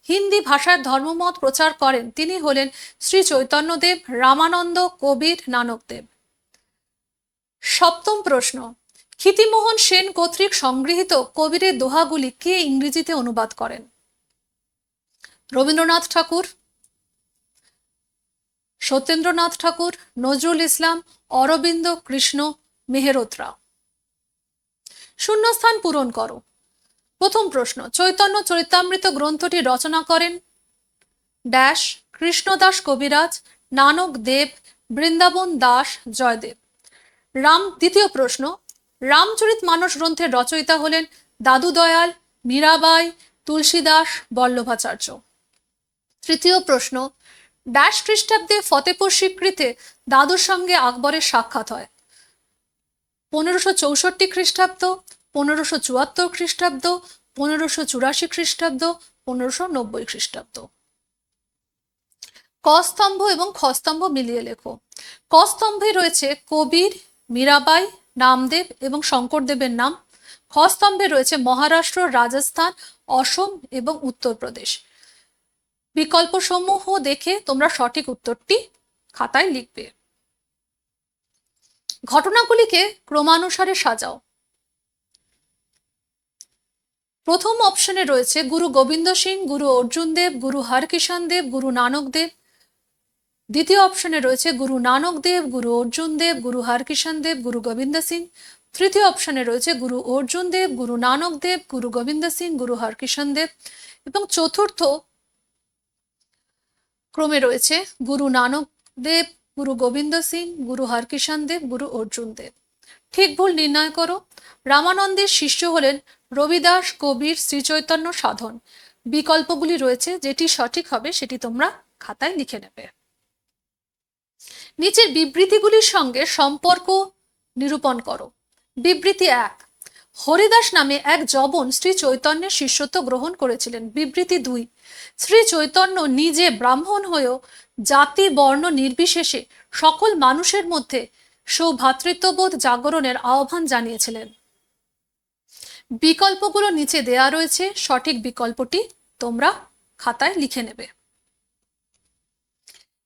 A: হিন্দি ভাষায় ধর্মমত প্রচার করেন তিনি হলেন শ্রী চৈতন্যদেব, রামানন্দ, কবির, নানকদেব। সপ্তম প্রশ্ন, ক্ষিতিমোহন সেন কর্তৃক সংগৃহীত কবিরের দোহাগুলি কে ইংরেজিতে অনুবাদ করেন? রবীন্দ্রনাথ ঠাকুর, সত্যেন্দ্রনাথ ঠাকুর, নজরুল ইসলাম, অরবিন্দ, কৃষ্ণ, মেহেরোত্রা। শূন্যস্থান পূরণ করো। প্রথম প্রশ্ন, চৈতন্য চরিতামৃত গ্রন্থটি রচনা করেন ড্যাশ কৃষ্ণদাস কবিরাজ, নানক দেব, বৃন্দাবন দাস, জয়দেব। দ্বিতীয় প্রশ্ন, রামচরিত মানস গ্রন্থের রচয়িতা হলেন দাদু দয়াল, মীরাবাই, তুলসীদাস, বল্লভাচার্য। তৃতীয় প্রশ্ন, ড্যাশ খ্রিস্টাব্দে ফতেপুর সিক্রিতে দাদুর সঙ্গে আকবরের সাক্ষাৎ হয়? 1564 খ্রিস্টাব্দ, 1574 খ্রিস্টাব্দ, 1584 খ্রিস্টাব্দ, 1590 খ্রিস্টাব্দ। ক স্তম্ভ এবং খ স্তম্ভ মিলিয়ে লেখো। ক স্তম্ভে রয়েছে কবির, মীরাবাই, নামদেব এবং শঙ্করদেবের নাম। খ স্তম্ভে রয়েছে মহারাষ্ট্র, রাজস্থান, অসম এবং উত্তরপ্রদেশ। বিকল্প সমূহ দেখে তোমরা সঠিক উত্তরটি খাতায় লিখবে। ঘটনাগুলিকে ক্রমানুসারে সাজাও। প্রথম অপশনে রয়েছে গুরু গোবিন্দ সিং, গুরু অর্জুন দেব, গুরু হরকিষাণ দেব, গুরু নানক দেব। দ্বিতীয় অপশনে রয়েছে গুরু নানক দেব, গুরু অর্জুন দেব, গুরু হরকিষাণ দেব, গুরু গোবিন্দ সিং। তৃতীয় অপশনে রয়েছে গুরু অর্জুন দেব, গুরু নানক দেব, গুরু গোবিন্দ সিং, গুরু হরকিষাণ দেব। এবং চতুর্থ ক্রমে রয়েছে গুরু নানক দেব, গুরু গোবিন্দ সিং, গুরু হরকিষাণ দেব, গুরু অর্জুন দেব। ঠিক ভুল নির্ণয় করো। রামানন্দের শিষ্য হলেন রবিদাস, কবির, শ্রীচৈতন্য, সাধন। বিকল্পগুলি রয়েছে, যেটি সঠিক হবে সেটি তোমরা খাতায় লিখে নেবে। নিচের বিবৃতিগুলির সঙ্গে সম্পর্ক নিরূপণ করো। বিবৃতি 1, হরিদাস নামে এক জবন শ্রী চৈতন্যের শিষ্যত্ব গ্রহণ করেছিলেন। বিবৃতি 2, শ্রী চৈতন্য নিজে ব্রাহ্মণ হয়েও জাতি বর্ণ নির্বিশেষে সকল মানুষের মধ্যে সৌভ্রাতৃত্ববোধ জাগরণের আহ্বান জানিয়েছিলেন। বিকল্পগুলো নিচে দেয়া রয়েছে, সঠিক বিকল্পটি তোমরা খাতায় লিখে নেবে।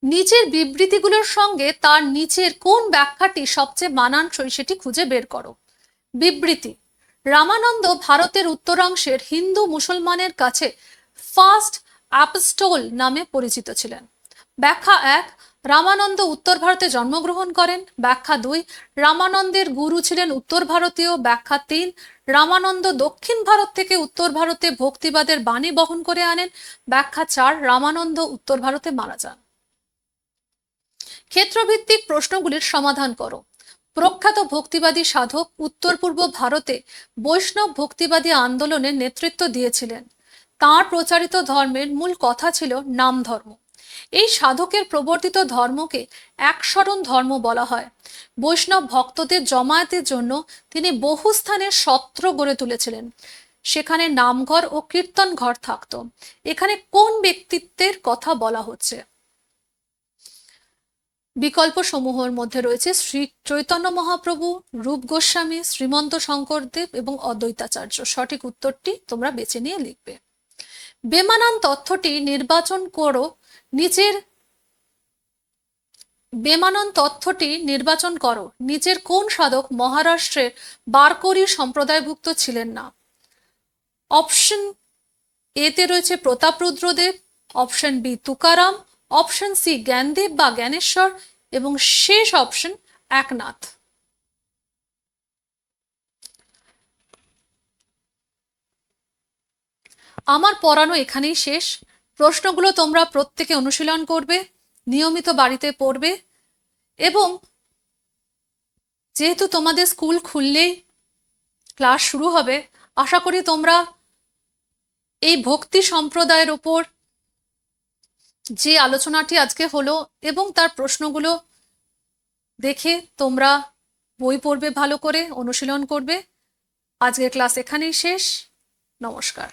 A: নিচের বিবৃতিগুলোর সঙ্গে তার নিচের কোন ব্যাখ্যাটি সবচেয়ে মানানসই সেটি খুঁজে বের করো। বিবৃতি: রামানন্দ ভারতের উত্তরাংশের হিন্দু মুসলমানের কাছে ফার্স্ট অ্যাপোস্টল নামে পরিচিত ছিলেন। ব্যাখ্যা 1, রামানন্দ উত্তর ভারতে জন্মগ্রহণ করেন। ব্যাখ্যা 2, রামানন্দের গুরু ছিলেন উত্তর ভারতীয়। ব্যাখ্যা 3, রামানন্দ দক্ষিণ ভারত থেকে উত্তর ভারতে ভক্তিবাদের বাণী বহন করে আনেন। ব্যাখ্যা 4, রামানন্দ উত্তর ভারতে মারা যান। ক্ষেত্রভিত্তিক প্রশ্নগুলির সমাধান করো। প্রখ্যাত ভক্তিবাদী সাধক উত্তর পূর্ব ভারতে বৈষ্ণব ভক্তিবাদী আন্দোলনের নেতৃত্ব দিয়েছিলেন। তাঁর প্রচারিত ধর্মের মূল কথা ছিল নাম ধর্ম। এই সাধকের প্রবর্তিত ধর্মকে একশরণ ধর্ম বলা হয়। বৈষ্ণব ভক্তদের জমায়েতের জন্য তিনি বহু স্থানে সত্র গড়ে তুলেছিলেন। সেখানে নামঘর ও কীর্তন ঘর থাকত। এখানে কোন ব্যক্তিত্বের কথা বলা হচ্ছে? বিকল্প সমূহের মধ্যে রয়েছে শ্রী চৈতন্য মহাপ্রভু, রূপ গোস্বামী, শ্রীমন্ত শঙ্করদেব এবং অদ্বৈতাচার্য। সঠিক উত্তরটি তোমরা বেছে নিয়ে লিখবে। বেমানান তথ্যটি নির্বাচন করো। নিচের কোন সাধক মহারাষ্ট্রের বারকরি সম্প্রদায়ভুক্ত ছিলেন না? অপশন এতে রয়েছে Prataparudradeva, option B Tukaram, option C জ্ঞানদেব বা জ্ঞানেশ্বর এবং শেষ অপশন একনাথ। আমার পড়ানো এখানেই শেষ। প্রশ্নগুলো তোমরা প্রত্যেকে অনুশীলন করবে, নিয়মিত বাড়িতে পড়বে এবং যেহেতু তোমাদের স্কুল খুললেই ক্লাস শুরু হবে, আশা করি তোমরা এই ভক্তি সম্প্রদায়ের উপর যে আলোচনাটি আজকে হলো এবং তার প্রশ্নগুলো দেখে তোমরা বই পড়বে, ভালো করে অনুশীলন করবে। আজকের ক্লাস এখানেই শেষ। নমস্কার।